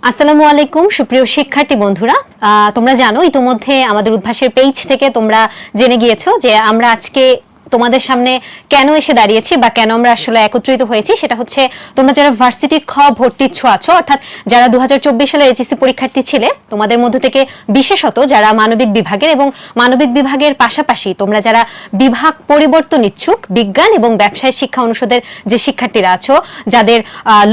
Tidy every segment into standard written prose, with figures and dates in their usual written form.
আসসালামু আলাইকুম সুপ্রিয় শিক্ষার্থী বন্ধুরা, তোমরা জানো ইতোমধ্যে আমাদের উদ্ভাসের পেজ থেকে তোমরা জেনে গিয়েছো যে আমরা আজকে তোমাদের সামনে কেন এসে দাঁড়িয়েছি বা কেন আমরা আসলে একত্রিত হয়েছি। সেটা হচ্ছে তোমরা যারা ভার্সিটি খ ভর্তি ইচ্ছু আছো, অর্থাৎ যারা 2024 সালের এইচএসসি পরীক্ষার্থী ছিলে, তোমাদের মধ্য থেকে বিশেষত যারা মানবিক বিভাগের এবং মানবিক বিভাগের পাশাপাশি তোমরা যারা বিভাগ পরিবর্তন ইচ্ছুক বিজ্ঞান এবং ব্যবসায় শিক্ষা অনুষদের যে শিক্ষার্থীরা আছো, যাদের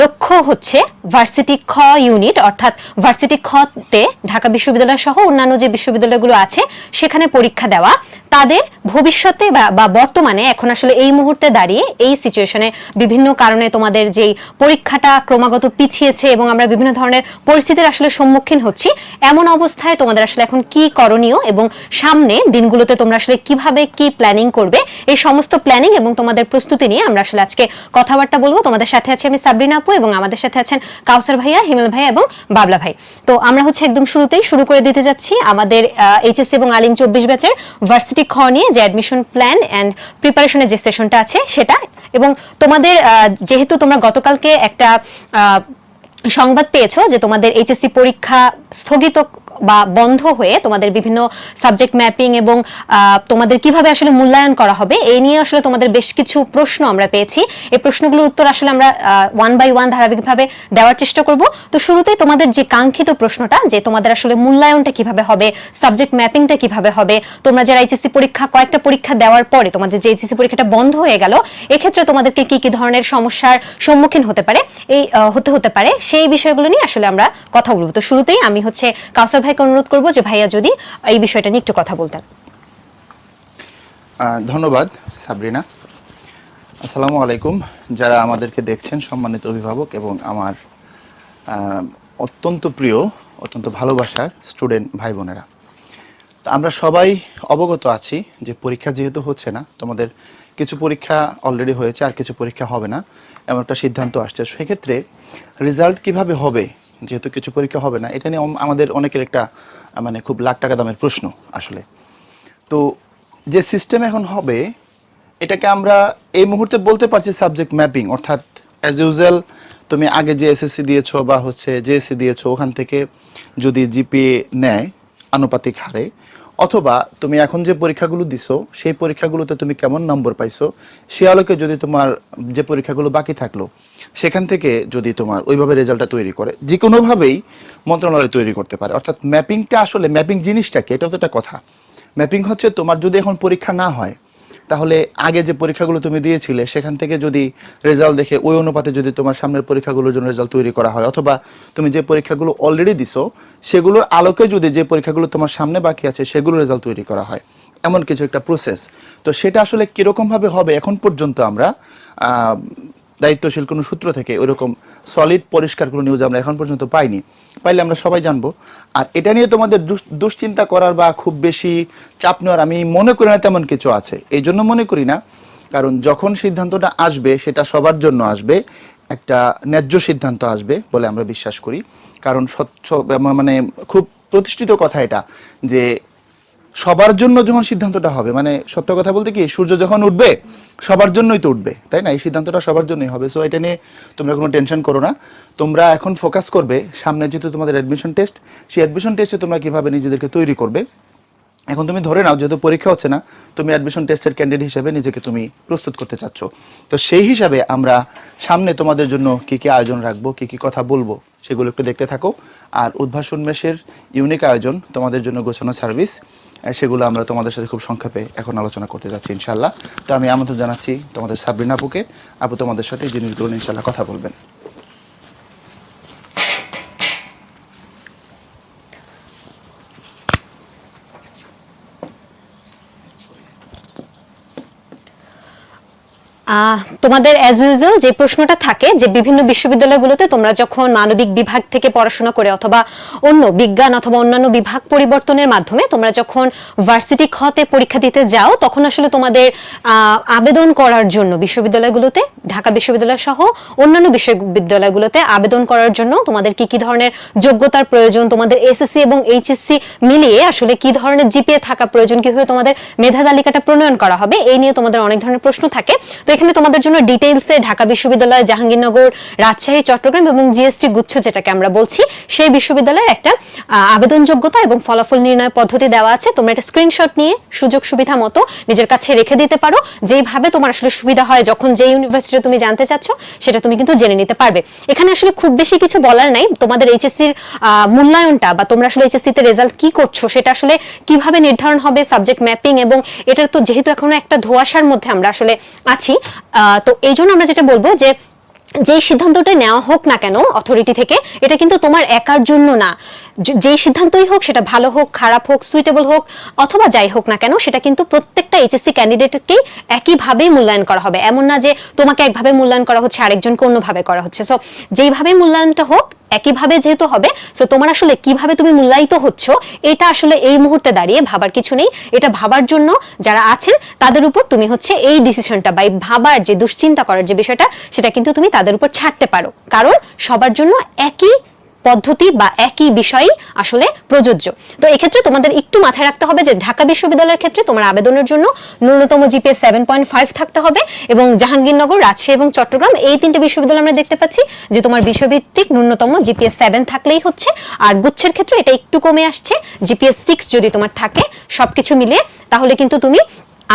লক্ষ্য হচ্ছে ভার্সিটি খ ইউনিট অর্থাৎ ভার্সিটি খতে ঢাকা বিশ্ববিদ্যালয় সহ অন্যান্য যে বিশ্ববিদ্যালয়গুলো আছে সেখানে পরীক্ষা দেওয়া, তাদের ভবিষ্যতে বা বর্তমানে এখন আসলে এই মুহূর্তে দাঁড়িয়ে এই সিচুয়েশনে বিভিন্ন কারণে তোমাদের যেই পরীক্ষাটা ক্রমাগত পিছিয়েছে এবং আমরা বিভিন্ন ধরনের পরিস্থিতির আসলে সম্মুখীন হচ্ছি, এমন অবস্থায় তোমাদের আসলে এখন কি করণীয় এবং সামনে দিনগুলোতে তোমরা আসলে কিভাবে কি প্ল্যানিং করবে, এই সমস্ত প্ল্যানিং এবং তোমাদের প্রস্তুতি নিয়ে আমরা আসলে আজকে কথাবার্তা বলবো। তোমাদের সাথে আছি আমি সাবরিনা আপু এবং আমাদের সাথে আছেন কাউসার ভাইয়া, হিমেল ভাইয়া এবং বাবলা ভাই। তো আমরা হচ্ছে একদম শুরুতেই শুরু করে দিতে যাচ্ছি আমাদের এইচএসসি এবং আলিম 24 ব্যাচের ভার্সিটি খ নিয়ে যে অ্যাডমিশন প্ল্যান এন্ড প্রিপারেশনের যে সেশনটা আছে সেটা। এবং তোমাদের যেহেতু তোমরা গতকালকে একটা সংবাদ পেয়েছো যে তোমাদের এইচএসসি পরীক্ষা স্থগিত বা বন্ধ হয়ে তোমাদের বিভিন্ন সাবজেক্ট ম্যাপিং এবং তোমাদের কিভাবে আসলে মূল্যায়ন করা হবে এই নিয়ে আসলে তোমাদের বেশ কিছু প্রশ্ন আমরা পেয়েছি। এই প্রশ্নগুলোর উত্তর আসলে আমরা ওয়ান বাই ওয়ান ধারাবাহিকভাবে দেওয়ার চেষ্টা করব। তো শুরুতেই তোমাদের যে কাঙ্ক্ষিত প্রশ্নটা, যে তোমাদের আসলে মূল্যায়নটা কিভাবে হবে, সাবজেক্ট ম্যাপিংটা কিভাবে হবে, তোমরা যারা এইচএসসি পরীক্ষা কয়েকটা পরীক্ষা দেওয়ার পরে তোমাদের যে এইচএসসি পরীক্ষাটা বন্ধ হয়ে গেল, এক্ষেত্রে তোমাদেরকে কি কি ধরনের সমস্যার সম্মুখীন হতে পারে সেই বিষয়গুলো নিয়ে আসলে আমরা কথা বলবো। তো শুরুতেই আমি হচ্ছে কাউসার ভাইকে অনুরোধ করবো যে ভাইয়া যদি এই বিষয়টা নিয়ে একটু কথা বলতেন। ধন্যবাদ সাবরিনা। আসসালামু আলাইকুম। যারা আমাদেরকে দেখছেন সম্মানিত অভিভাবক এবং আমার অত্যন্ত প্রিয় অত্যন্ত ভালোবাসার স্টুডেন্ট ভাই বোনেরা, তো আমরা সবাই অবগত আছি যে পরীক্ষা যেহেতু হচ্ছে না, তোমাদের কিছু পরীক্ষা অলরেডি হয়েছে আর কিছু পরীক্ষা হবে না, এমন একটা সিদ্ধান্ত আসছে। সেক্ষেত্রে রেজাল্ট কিভাবে হবে, যেহেতু কিছু পরীক্ষা হবে না, এটা নিয়ে আমাদের অনেকের একটা মানে খুব লাখ টাকা দামের প্রশ্ন আসলে। তো যে সিস্টেম এখন হবে এটাকে আমরা এই মুহূর্তে বলতে পারছি সাবজেক্ট ম্যাপিং, অর্থাৎ অ্যাজ ইউজুয়াল তুমি আগে যে এসএসসি দিয়েছো বা হচ্ছে জেএসসি দিয়েছো ওখান থেকে যদি জিপিএ নেয় আনুপাতিক হারে, অথবা তুমি এখন যে পরীক্ষাগুলো দিছো সেই পরীক্ষাগুলোতে তুমি কেমন নম্বর পাইছো সে আলোকে যদি তোমার যে পরীক্ষাগুলো বাকি থাকলো সেখান থেকে যদি তোমার ওইভাবে রেজাল্টটা তৈরি করে, যে কোনোভাবেই মন্ত্রণালয় তৈরি করতে পারে। অর্থাৎ ম্যাপিংটা আসলে ম্যাপিং জিনিসটাকে, এটা তো একটা কথা। ম্যাপিং হচ্ছে তোমার যদি এখন পরীক্ষা না হয় তাহলে আগে যে পরীক্ষাগুলো তুমি দিয়েছিলে সেখান থেকে যদি রেজাল্ট দেখে ওই অনুপাতে যদি তোমার সামনের পরীক্ষাগুলোর জন্য রেজাল্ট তৈরি করা হয়, অথবা তুমি যে পরীক্ষাগুলো অলরেডি দিছো সেগুলোর আলোকে যদি যে পরীক্ষাগুলো তোমার সামনে বাকি আছে সেগুলোর রেজাল্ট তৈরি করা হয়, এমন কিছু একটা প্রসেস। তো সেটা আসলে কীরকমভাবে হবে এখন পর্যন্ত আমরা দায়িত্বশীল কোনো সূত্র থেকে ওইরকম সলিড পরিষ্কার কোনো নিউজ আমরা এখন পর্যন্ত পাইনি। পাইলে আমরা সবাই জানবো। আর এটা নিয়ে তোমাদের দুশ্চিন্তা করার বা খুব বেশি চাপ নেওয়ার আমি মনে করি না তেমন কিছু আছে। এই জন্য মনে করি না কারণ যখন সিদ্ধান্তটা আসবে সেটা সবার জন্য আসবে, একটা ন্যায্য সিদ্ধান্ত আসবে বলে আমরা বিশ্বাস করি। কারণ স্বচ্ছ মানে খুব প্রতিষ্ঠিত কথা এটা যে সবার জন্য যখন সিদ্ধান্তটা হবে, মানে সত্য কথা বলতে কি সূর্য যখন উঠবে সবার জন্যই তো উঠবে, তাই না? এই সিদ্ধান্তটা সবার জন্যই হবে। সো এটা নিয়ে তোমরা কোনো টেনশন করো না। তোমরা এখন ফোকাস করবে সামনে যেহেতু তোমাদের অ্যাডমিশন টেস্ট, সেই অ্যাডমিশন টেস্টে তোমরা কীভাবে নিজেদেরকে তৈরি করবে। এখন তুমি ধরে নাও যেহেতু পরীক্ষা হচ্ছে না, তুমি অ্যাডমিশন টেস্টের ক্যান্ডিডেট হিসেবে নিজেকে তুমি প্রস্তুত করতে চাচ্ছ। তো সেই হিসাবে আমরা সামনে তোমাদের জন্য কী কী আয়োজন রাখবো, কী কী কথা বলবো সেগুলো একটু দেখতে থাকো। আর উদ্ভাসন মেশের ইউনিক আয়োজন, তোমাদের জন্য গোছানো সার্ভিস, সেগুলো আমরা তোমাদের সাথে খুব সংক্ষেপে এখন আলোচনা করতে যাচ্ছি ইনশাল্লাহ। তো আমি আমন্ত্রণ জানাচ্ছি তোমাদের সাবরিনা আপুকে। আপু তোমাদের সাথে এই জিনিসগুলো ইনশাল্লাহ কথা বলবেন। তোমাদের অ্যাজ ইউজুয়াল যে প্রশ্নটা থাকে যে বিভিন্ন বিশ্ববিদ্যালয়গুলোতে তোমরা যখন মানবিক বিভাগ থেকে পড়াশোনা করে অথবা অন্য বিজ্ঞান অথবা অন্যান্য বিভাগ পরিবর্তনের মাধ্যমে তোমরা যখন ভার্সিটি খতে পরীক্ষা দিতে যাও, তখন আসলে তোমাদের আবেদন করার জন্য বিশ্ববিদ্যালয়গুলোতে, ঢাকা বিশ্ববিদ্যালয় সহ অন্যান্য বিশ্ববিদ্যালয়গুলোতে আবেদন করার জন্য তোমাদের কি কি ধরনের যোগ্যতার প্রয়োজন, তোমাদের এসএসসি এবং এইচএসসি মিলিয়ে আসলে কি ধরনের জিপিএ থাকা প্রয়োজন, কিভাবে তোমাদের মেধা তালিকাটা প্রণয়ন করা হবে, এই নিয়ে তোমাদের অনেক ধরনের প্রশ্ন থাকে। তো এখানে তোমাদের জন্য ডিটেইলসে ঢাকা বিশ্ববিদ্যালয়, জাহাঙ্গীরনগর, রাজশাহী, চট্টগ্রাম এবং জিএসটি গুচ্ছ যেটাকে আমরা বলছি সেই বিশ্ববিদ্যালয়ের একটা আবেদন যোগ্যতা এবং ফলাফল নির্ণয় পদ্ধতি দেওয়া আছে। তোমরা একটা স্ক্রিনশট নিয়ে সুযোগ সুবিধা মতো নিজের কাছে রেখে দিতে পারো, যেইভাবে তোমার আসলে সুবিধা হয় যখন যে ইউনিভার্সিটি তুমি জানতে চাচ্ছ সেটা তুমি কিন্তু জেনে নিতে পারবে। এখানে আসলে খুব বেশি কিছু বলার নাই। তোমাদের এইচএসসির মূল্যায়নটা বা তোমরা আসলে এইচএসসিতে রেজাল্ট কি করছো সেটা আসলে কিভাবে নির্ধারণ হবে, সাবজেক্ট ম্যাপিং, এবং এটার তো যেহেতু এখনো একটা ধোঁয়াশার মধ্যে আমরা আসলে আছি, তো এই জন্য আমরা যেটা বলবো যে যেই সিদ্ধান্তটা নেওয়া হোক না কেন অথরিটি থেকে, এটা কিন্তু তোমার একার জন্য না। যেই সিদ্ধান্তই হোক, সেটা ভালো হোক, খারাপ হোক, সুইটেবল হোক, অথবা যাই হোক না কেন, সেটা কিন্তু প্রত্যেকটা এইচএসসি ক্যান্ডিডেটকেই একইভাবেই মূল্যায়ন করা হবে। এমন না যে তোমাকে একভাবে মূল্যায়ন করা হচ্ছে, আরেকজনকে অন্যভাবে করা হচ্ছে। সো যেইভাবে মূল্যায়নটা হোক একইভাবে যেহেতু হবে, সো তোমার আসলে কিভাবে তুমি মূল্যায়িত হচ্ছ এটা আসলে এই মুহূর্তে দাঁড়িয়ে ভাবার কিছু নেই। এটা ভাবার জন্য যারা আছেন তাদের উপর তুমি হচ্ছে এই ডিসিশনটা বা ভাবার যে দুশ্চিন্তা করার যে বিষয়টা, সেটা কিন্তু তুমি তাদের উপর ছাড়তে পারো, কারণ সবার জন্য একই পদ্ধতি বা একই বিষয়ই আসলে প্রযোজ্য। তো এক্ষেত্রে তোমাদের একটু মাথায় রাখতে হবে যে ঢাকা বিশ্ববিদ্যালয়ের ক্ষেত্রে তোমার আবেদনের জন্য ন্যূনতম জিপিএ 7.5 থাকতে হবে, এবং জাহাঙ্গীরনগর, রাজশাহী এবং চট্টগ্রাম এই তিনটে বিশ্ববিদ্যালয় আমরা দেখতে পাচ্ছি যে তোমার বিষয়ভিত্তিক ন্যূনতম জিপিএ 7 থাকলেই হচ্ছে। আর গুচ্ছের ক্ষেত্রে এটা একটু কমে আসছে, জিপিএ 6 যদি তোমার থাকে সবকিছু মিলিয়ে, তাহলে কিন্তু তুমি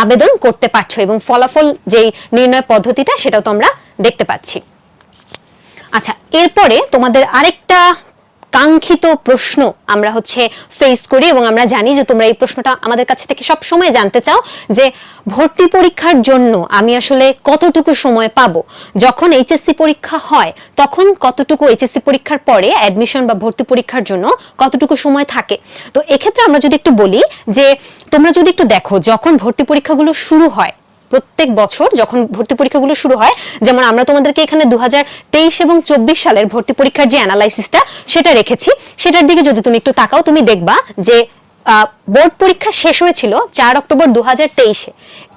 আবেদন করতে পারছো, এবং ফলাফল যেই নির্ণয় পদ্ধতিটা সেটাও তো আমরা দেখতে পাচ্ছি। আচ্ছা, এরপরে তোমাদের আরেকটা কাঙ্ক্ষিত প্রশ্ন আমরা হচ্ছে ফেস করি, এবং আমরা জানি যে তোমরা এই প্রশ্নটা আমাদের কাছ থেকে সব সময় জানতে চাও যে ভর্তি পরীক্ষার জন্য আমি আসলে কতটুকু সময় পাবো। যখন এইচএসসি পরীক্ষা হয় তখন কতটুকু, এইচএসসি পরীক্ষার পরে অ্যাডমিশন বা ভর্তি পরীক্ষার জন্য কতটুকু সময় থাকে। তো এক্ষেত্রে আমরা যদি একটু বলি যে তোমরা যদি একটু দেখো, যখন ভর্তি পরীক্ষাগুলো শুরু হয়, প্রত্যেক বছর যখন ভর্তি পরীক্ষাগুলো শুরু হয়, যেমন আমরা তোমাদেরকে এখানে 2023 এবং 24 সালের ভর্তি পরীক্ষার যে অ্যানালাইসিসটা সেটা রেখেছি, সেটার দিকে যদি তুমি একটু তাকাও, তুমি দেখবা যে বোর্ড পরীক্ষা শেষ হয়েছিল 4 অক্টোবর 2023-এ,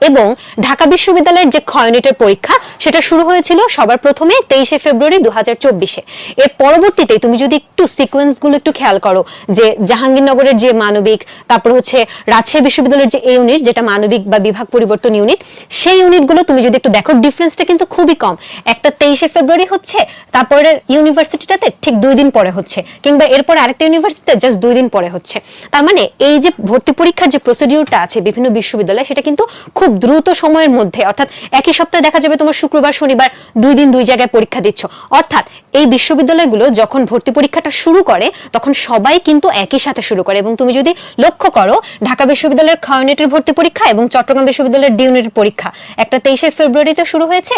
এবং ঢাকা বিশ্ববিদ্যালয়ের যে ক্ষয় ইউনিটের পরীক্ষা সেটা শুরু হয়েছিল সবার প্রথমে 23 ফেব্রুয়ারি 2024-এ। এর পরবর্তীতে তুমি যদি একটু সিকোয়েন্সগুলো একটু খেয়াল করো, যে জাহাঙ্গীরনগরের যে মানবিক, তারপর হচ্ছে রাজশাহী বিশ্ববিদ্যালয়ের যে এই ইউনিট যেটা মানবিক বা বিভাগ পরিবর্তন ইউনিট, সেই ইউনিটগুলো তুমি যদি একটু দেখো, ডিফারেন্সটা কিন্তু খুবই কম। একটা 23 ফেব্রুয়ারি হচ্ছে, তারপরের ইউনিভার্সিটিটাতে ঠিক 2 দিন পরে হচ্ছে, কিংবা এরপর আরেকটা ইউনিভার্সিটিতে জাস্ট 2 দিন পরে হচ্ছে। তার মানে এই যে ভর্তি পরীক্ষার যে প্রসিডিউরটা আছে বিভিন্ন বিশ্ববিদ্যালয়ে, সেটা কিন্তু খুব দ্রুত সময়ের মধ্যে, অর্থাৎ একই সপ্তাহে দেখা যাবে তোমার শুক্রবার শনিবার 2 দিন 2 জায়গায় পরীক্ষা দিচ্ছ। অর্থাৎ এই বিশ্ববিদ্যালয়গুলো যখন ভর্তি পরীক্ষাটা শুরু করে তখন সবাই কিন্তু একই সাথে শুরু করে, এবং তুমি যদি লক্ষ্য করো ঢাকা বিশ্ববিদ্যালয়ের খ ইউনিটের ভর্তি পরীক্ষা এবং চট্টগ্রাম বিশ্ববিদ্যালয়ের ডি ইউনিটের পরীক্ষা একটা 23 ফেব্রুয়ারিতে শুরু হয়েছে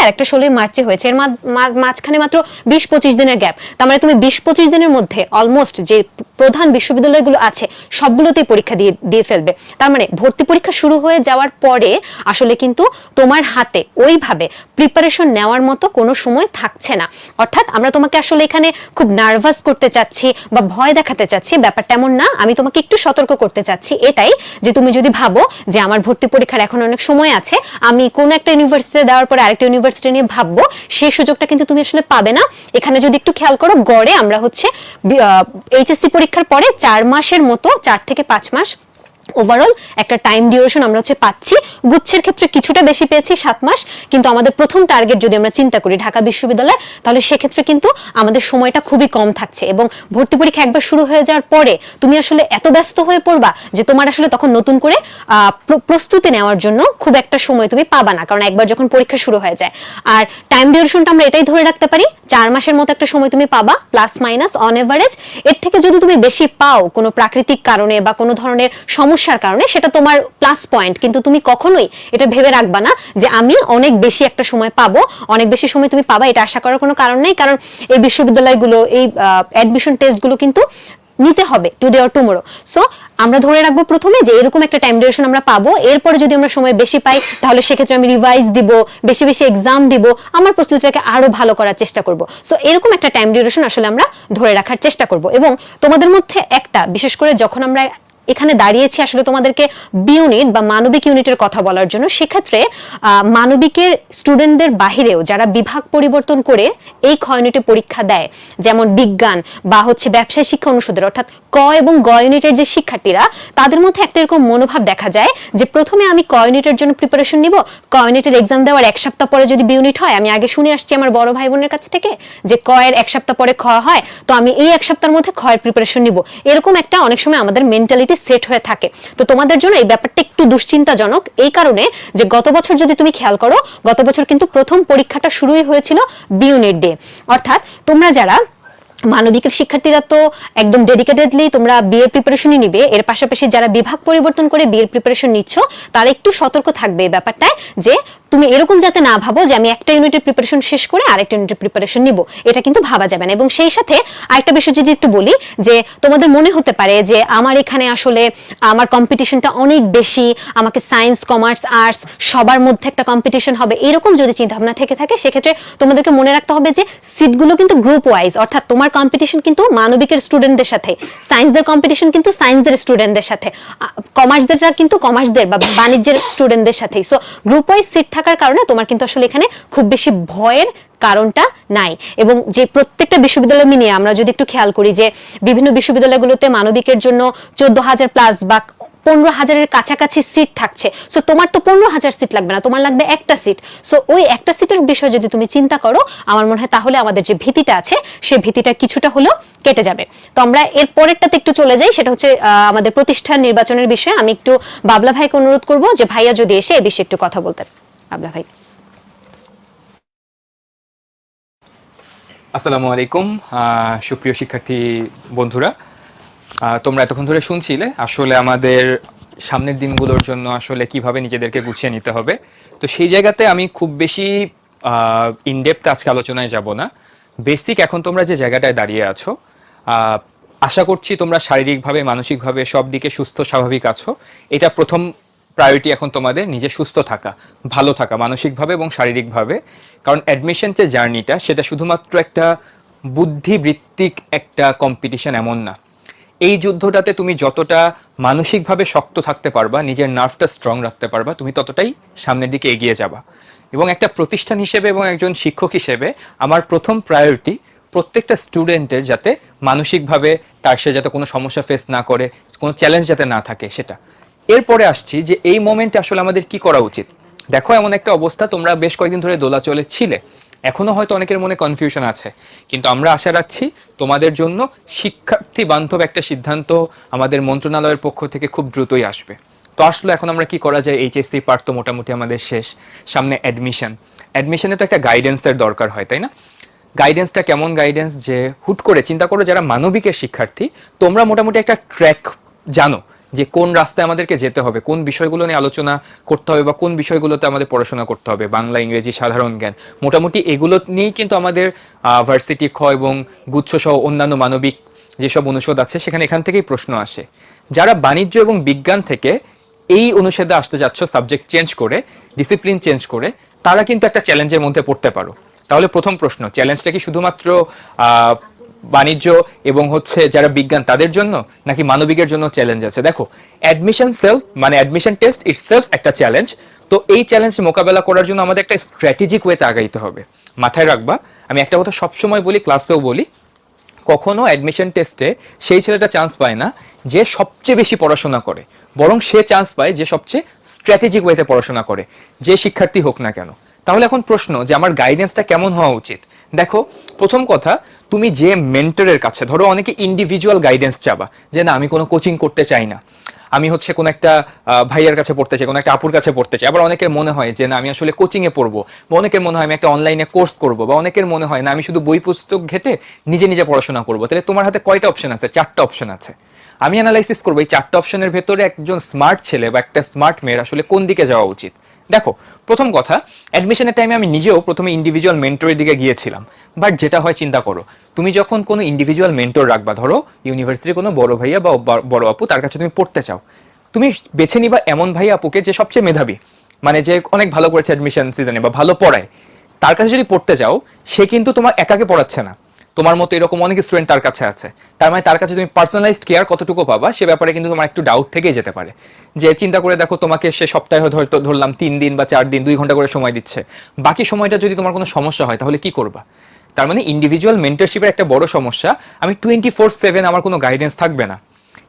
আর একটা 16 মার্চে হয়েছে। এর মাঝখানে মাত্র 20-25 দিনের গ্যাপ। তার মানে তুমি 20-25 দিনের মধ্যে অলমোস্ট যে প্রধান বিশ্ববিদ্যালয়গুলো আছে সবগুলোতেই পরীক্ষা দিয়ে ফেলবে। তার মানে ভর্তি পরীক্ষা শুরু হয়ে যাওয়ার পরে আসলে কিন্তু তোমার হাতে ওইভাবে প্রিপারেশন নেওয়ার মতো কোনো সময় থাকছে না। অর্থাৎ আমরা তোমাকে আসলে এখানে খুব নার্ভাস করতে চাচ্ছি বা ভয় দেখাতে চাচ্ছি, ব্যাপারটা এমন না। আমি তোমাকে একটু সতর্ক করতে চাচ্ছি এটাই, যে তুমি যদি ভাবো যে আমার ভর্তি পরীক্ষার এখন অনেক সময় আছে, আমি কোন একটা ইউনিভার্সিটিতে দেওয়ার পরে আরেকটা ইউনিভার্সিটি নিয়ে ভাববো, সেই সুযোগটা কিন্তু তুমি আসলে পাবে না। এখানে যদি একটু খেয়াল করো, গড়ে আমরা হচ্ছে এইচএসসি পরীক্ষার পরে 4 মাসের মতো, 4 থেকে 5 মাস ওভারঅল একটা টাইম ডিউরেশন আমরা হচ্ছে পাচ্ছি। গুচ্ছের ক্ষেত্রে কিছুটা বেশি পেয়েছি 7 মাস, কিন্তু আমাদের প্রথম টার্গেট যদি আমরা চিন্তা করি ঢাকা বিশ্ববিদ্যালয়, তাহলে সেক্ষেত্রে কিন্তু আমাদের সময়টা খুবই কম থাকছে, এবং ভর্তি পরীক্ষা একবার শুরু হয়ে যাওয়ার পরে তুমি আসলে এত ব্যস্ত হয়ে পড়বা যে তোমার আসলে তখন নতুন করে প্রস্তুতি নেওয়ার জন্য খুব একটা সময় তুমি পাবা না, কারণ একবার যখন পরীক্ষা শুরু হয়ে যায়। আর টাইম ডিউরেশনটা আমরা এটাই ধরে রাখতে পারি, 4 মাসের মতো একটা সময় তুমি পাবা, প্লাস মাইনাস অন এভারেজ। এর থেকে যদি তুমি বেশি পাও কোনো প্রাকৃতিক কারণে বা কোনো ধরনের সমস্যার কারণে, সেটা তোমার প্লাস পয়েন্ট, কিন্তু তুমি কখনোই এটা ভেবে রাখবা না যে আমি অনেক বেশি একটা সময় পাবো, অনেক বেশি সময় তুমি পাবা, এটা আশা করার কোনো কারণ নেই। কারণ এই বিশ্ববিদ্যালয়গুলো, এই অ্যাডমিশন টেস্টগুলো কিন্তু নিতে হবে টুডে অর টুমোরো। সো আমরা ধরে রাখবো প্রথমে যে এরকম একটা টাইম ডিউরেশন আমরা পাবো, এরপরে যদি আমরা সময় বেশি পাই তাহলে সেক্ষেত্রে আমি রিভাইজ দিব, বেশি বেশি এক্সাম দিব, আমার প্রস্তুতিটাকে আরো ভালো করার চেষ্টা করব। সো এরকম একটা টাইম ডিউরেশন আসলে আমরা ধরে রাখার চেষ্টা করব। এবং তোমাদের মধ্যে একটা, বিশেষ করে যখন আমরা এখানে দাঁড়িয়েছি আসলে তোমাদেরকে বি ইউনিট বা মানবিক ইউনিটের কথা বলার জন্য। সেক্ষেত্রে মানবিকের স্টুডেন্টদের বাহিরেও যারা বিভাগ পরিবর্তন করে এই খ ইউনিটে পরীক্ষা দেয়, যেমন বিজ্ঞান বা হচ্ছে ব্যবসায় শিক্ষা অনুষদের অর্থাৎ ক এবং গ ইউনিটের যে শিক্ষার্থীরা, তাদের মধ্যে একটা এরকম মনোভাব দেখা যায় যে প্রথমে আমি ক ইউনিটের জন্য প্রিপারেশন নিব, ক ইউনিটের এক্সাম দেওয়ার এক সপ্তাহ পরে যদি বি ইউনিট হয়, আমি আগে শুনে আসছি আমার বড় ভাই বোনের কাছ থেকে যে ক এর এক সপ্তাহ পরে খ হয়, তো আমি এই এক সপ্তাহের মধ্যে খ এর প্রিপারেশন নিব। এরকম একটা অনেক সময় আমাদের মেন্টালিটি সেট হয়ে থাকে। তো তোমাদের জন্য এই ব্যাপারটা একটু দুশ্চিন্তাজনক, এই কারণে যে গত বছর যদি তুমি খেয়াল করো, গত বছর কিন্তু প্রথম পরীক্ষাটা শুরুই হয়েছিল বি ইউনিট দিয়ে। অর্থাৎ তোমরা যারা মানবিকের শিক্ষার্থীরা তো একদম ডেডিকেটেডলি তোমরা বিএর প্রিপারেশনই নিবে, এর পাশাপাশি যারা বিভাগ পরিবর্তন করে বিএর প্রিপারেশন নিচ্ছ তারা একটু সতর্ক থাকবে এই ব্যাপারটায়, যে তুমি এরকম যাতে না ভাবো যে আমি একটা ইউনিটের প্রিপারেশন শেষ করে আরেকটা ইউনিটের প্রিপারেশন নিব, এটা কিন্তু ভাবা যাবে না। এবং সেই সাথে আরেকটা বিষয় যদি একটু বলি, যে তোমাদের মনে হতে পারে যে আমার এখানে আসলে আমার কম্পিটিশনটা অনেক বেশি, আমাকে সায়েন্স কমার্স আর্টস সবার মধ্যে একটা কম্পিটিশন হবে, এরকম যদি চিন্তা ভাবনা থেকে থাকে, সেক্ষেত্রে তোমাদেরকে মনে রাখতে হবে যে সিটগুলো কিন্তু গ্রুপ ওয়াইজ, অর্থাৎ তোমার কম্পিটিশন কিন্তু মানবিকের স্টুডেন্টদের সাথে, সায়েন্সদের কম্পিটিশন কিন্তু সায়েন্সদের স্টুডেন্টদের সাথে, কমার্সদেরটা কিন্তু কমার্সদের বা বাণিজ্যের স্টুডেন্টদের সাথেই। সো গ্রুপ ওয়াইজ সিট থাকার কারণে তোমার কিন্তু আসলে এখানে খুব বেশি ভয়ের কারণটা নাই। এবং যে প্রত্যেকটা বিশ্ববিদ্যালয় মিলিয়ে আমরা যদি একটু খেয়াল করি যে বিভিন্ন বিশ্ববিদ্যালয়গুলোতে মানবিকের জন্য 14,000 প্লাস বা 15,000-এর কাছাকাছি সিট থাকছে। সো তোমার তো 15,000 সিট লাগবে না, তোমার লাগবে একটা সিট। সো ওই একটা সিটের বিষয় যদি তুমি চিন্তা করো, আমার মনে হয় তাহলে আমাদের যে ভীতিটা আছে সেই ভীতিটা কিছুটা হলেও কেটে যাবে। তো আমরা এর পরেরটাতে একটু চলে যাই, সেটা হচ্ছে আমাদের প্রতিষ্ঠান নির্বাচনের বিষয়ে। আমি একটু বাবলা ভাইকে অনুরোধ করব যে ভাইয়া যদি এসে এই বিষয়ে একটু কথা বলতেন। বাবলা ভাই। আসসালামু আলাইকুম সুপ্রিয় শিক্ষার্থী বন্ধুরা, তোমরা এতক্ষণ ধরে শুনছিলে আসলে আমাদের সামনের দিনগুলোর জন্য আসলে কিভাবে নিজেদেরকে গুছিয়ে নিতে হবে। তো সেই জায়গাতে আমি খুব বেশি ইনডেপথ আজকে আলোচনায় যাব না। বেসিক এখন তোমরা যে জায়গাটায় দাঁড়িয়ে আছো, আশা করছি তোমরা শারীরিকভাবে মানসিকভাবে সব দিকে সুস্থ স্বাভাবিক আছো। এটা প্রথম প্রায়োরিটি এখন তোমাদের, নিজে সুস্থ থাকা, ভালো থাকা মানসিকভাবে এবং শারীরিকভাবে। কারণ অ্যাডমিশন যে জার্নিটা সেটা শুধুমাত্র একটা বুদ্ধিবৃত্তিক একটা কম্পিটিশন এমন না। এই যুদ্ধটাতে তুমি যতটা মানসিকভাবে শক্ত থাকতে পারবা, নিজের নার্ভটা স্ট্রং রাখতে পারবা, তুমি ততটাই সামনের দিকে এগিয়ে যাবা। এবং একটা প্রতিষ্ঠান হিসেবে এবং একজন শিক্ষক হিসেবে আমার প্রথম প্রায়োরিটি প্রত্যেকটা স্টুডেন্টের যাতে মানসিকভাবে তার সে যাতে কোনো সমস্যা ফেস না করে, কোনো চ্যালেঞ্জ যাতে না থাকে সেটা। এরপরে আসছি যে এই মোমেন্টে আসলে আমাদের কি করা উচিত। দেখো এমন একটা অবস্থা, তোমরা বেশ কয়েকদিন ধরে দোলাচলে ছিলে, এখনো হয়তো অনেকের মনে কনফিউশন আছে, কিন্তু আমরা আশা রাখছি তোমাদের জন্য শিক্ষার্থী বান্ধব একটা সিদ্ধান্ত আমাদের মন্ত্রণালয়ের পক্ষ থেকে খুব দ্রুতই আসবে। তো আসলে এখন আমরা কি করা যায়, এইচএসসি পার্ট তো মোটামুটি আমাদের শেষ, সামনে অ্যাডমিশনে তো একটা গাইডেন্সের দরকার হয়, তাই না? গাইডেন্সটা কেমন গাইডেন্স, যে হুট করে চিন্তা করো যারা মানবিকের শিক্ষার্থী, তোমরা মোটামুটি একটা ট্র্যাক জানো যে কোন রাস্তায় আমাদেরকে যেতে হবে, কোন বিষয়গুলো নিয়ে আলোচনা করতে হবে বা কোন বিষয়গুলোতে আমাদের পড়াশোনা করতে হবে, বাংলা ইংরেজি সাধারণ জ্ঞান, মোটামুটি এগুলো নিয়েই কিন্তু আমাদের ভার্সিটি খ এবং গুচ্ছ সহ অন্যান্য মানবিক যেসব অনুষদ আছে সেখানে এখান থেকেই প্রশ্ন আসে। যারা বাণিজ্য এবং বিজ্ঞান থেকে এই অনুষদে আসতে যাচ্ছ সাবজেক্ট চেঞ্জ করে, ডিসিপ্লিন চেঞ্জ করে, তারা কিন্তু একটা চ্যালেঞ্জের মধ্যে পড়তে পারো। তাহলে প্রথম প্রশ্ন, চ্যালেঞ্জটা কি শুধুমাত্র বাণিজ্য এবং হচ্ছে যারা বিজ্ঞান তাদের জন্য, নাকি মানবিকের জন্য চ্যালেঞ্জ আছে? দেখো, অ্যাডমিশন সেলফ মানে অ্যাডমিশন টেস্ট ইটসেলফ একটা চ্যালেঞ্জ। তো এই চ্যালেঞ্জ মোকাবেলা করার জন্য আমাদের একটা স্ট্র্যাটেজিক ওয়েতে আগাইতে হবে। মাথায় রাখবা, আমি একটা কথা সবসময় বলি, ক্লাসেও বলি, কখনো অ্যাডমিশন টেস্টে সেই ছেলেটা চান্স পায় না যে সবচেয়ে বেশি পড়াশোনা করে, বরং সে চান্স পায় যে সবচেয়ে স্ট্র্যাটেজিক ওয়েতে পড়াশোনা করে, যে শিক্ষার্থী হোক না কেন। তাহলে এখন প্রশ্ন যে আমার গাইডেন্সটা কেমন হওয়া উচিত। দেখো, প্রথম কথা, তুমি যে মেন্টরের কাছে, ধরো অনেকে ইন্ডিভিজুয়াল গাইডেন্স চাবা, যে না আমি কোনো কোচিং করতে চাই না, আমি হচ্ছে কোনো একটা ভাইয়ার কাছে পড়তে চাই, কোনো একটা আপুর কাছে পড়তে চাই। আবার অনেকের মনে হয় যে না আমি আসলে কোচিংয়ে পড়বো, বা অনেকের মনে হয় আমি একটা অনলাইনে কোর্স করবো, বা অনেকের মনে হয় না আমি শুধু বই পুস্তক ঘেটে নিজে নিজে পড়াশোনা করবো। তাহলে তোমার হাতে কয়টা অপশন আছে? 4টা অপশন আছে। আমি অ্যানালাইসিস করবো এই 4টা অপশনের ভেতরে একজন স্মার্ট ছেলে বা একটা স্মার্ট মেয়ের আসলে কোন দিকে যাওয়া উচিত। দেখো, প্রথম কথা, অ্যাডমিশনের টাইমে আমি নিজেও প্রথমে ইন্ডিভিজুয়াল মেন্টরের দিকে গিয়েছিলাম। বাট যেটা হয়, চিন্তা করো, তুমি যখন কোনো ইন্ডিভিজুয়াল মেন্টর রাখবা, ধরো ইউনিভার্সিটির কোনো বড় ভাইয়া বা বড় আপু, তার কাছে তুমি পড়তে চাও, তুমি বেছে নিবা এমন ভাই আপুকে যে সবচেয়ে মেধাবী, মানে যে অনেক ভালো করেছে অ্যাডমিশন সিজনে বা ভালো পড়ায়। তার কাছে যদি পড়তে যাও, সে কিন্তু তোমার একাকে পড়াচ্ছে না, তোমার মতো এরকম অনেক স্টুডেন্ট তার কাছে আছে, তার মানে তার কাছে তুমি পার্সোনালাইজড কেয়ার কতটুকু পাবা সে ব্যাপারে কিন্তু তোমার একটু ডাউট থেকেই যেতে পারে। যে চিন্তা করে দেখো, তোমাকে সে সপ্তাহে হয়তো ধরলাম 3 দিন বা 4 দিন 2 ঘন্টা করে সময় দিচ্ছে, বাকি সময়টা যদি তোমার কোনো সমস্যা হয় তাহলে কি করবা? তার মানে ইন্ডিভিজুয়াল মেন্টরশিপের একটা বড় সমস্যা, আমি 24/7 আমার কোনো গাইডেন্স থাকবে না।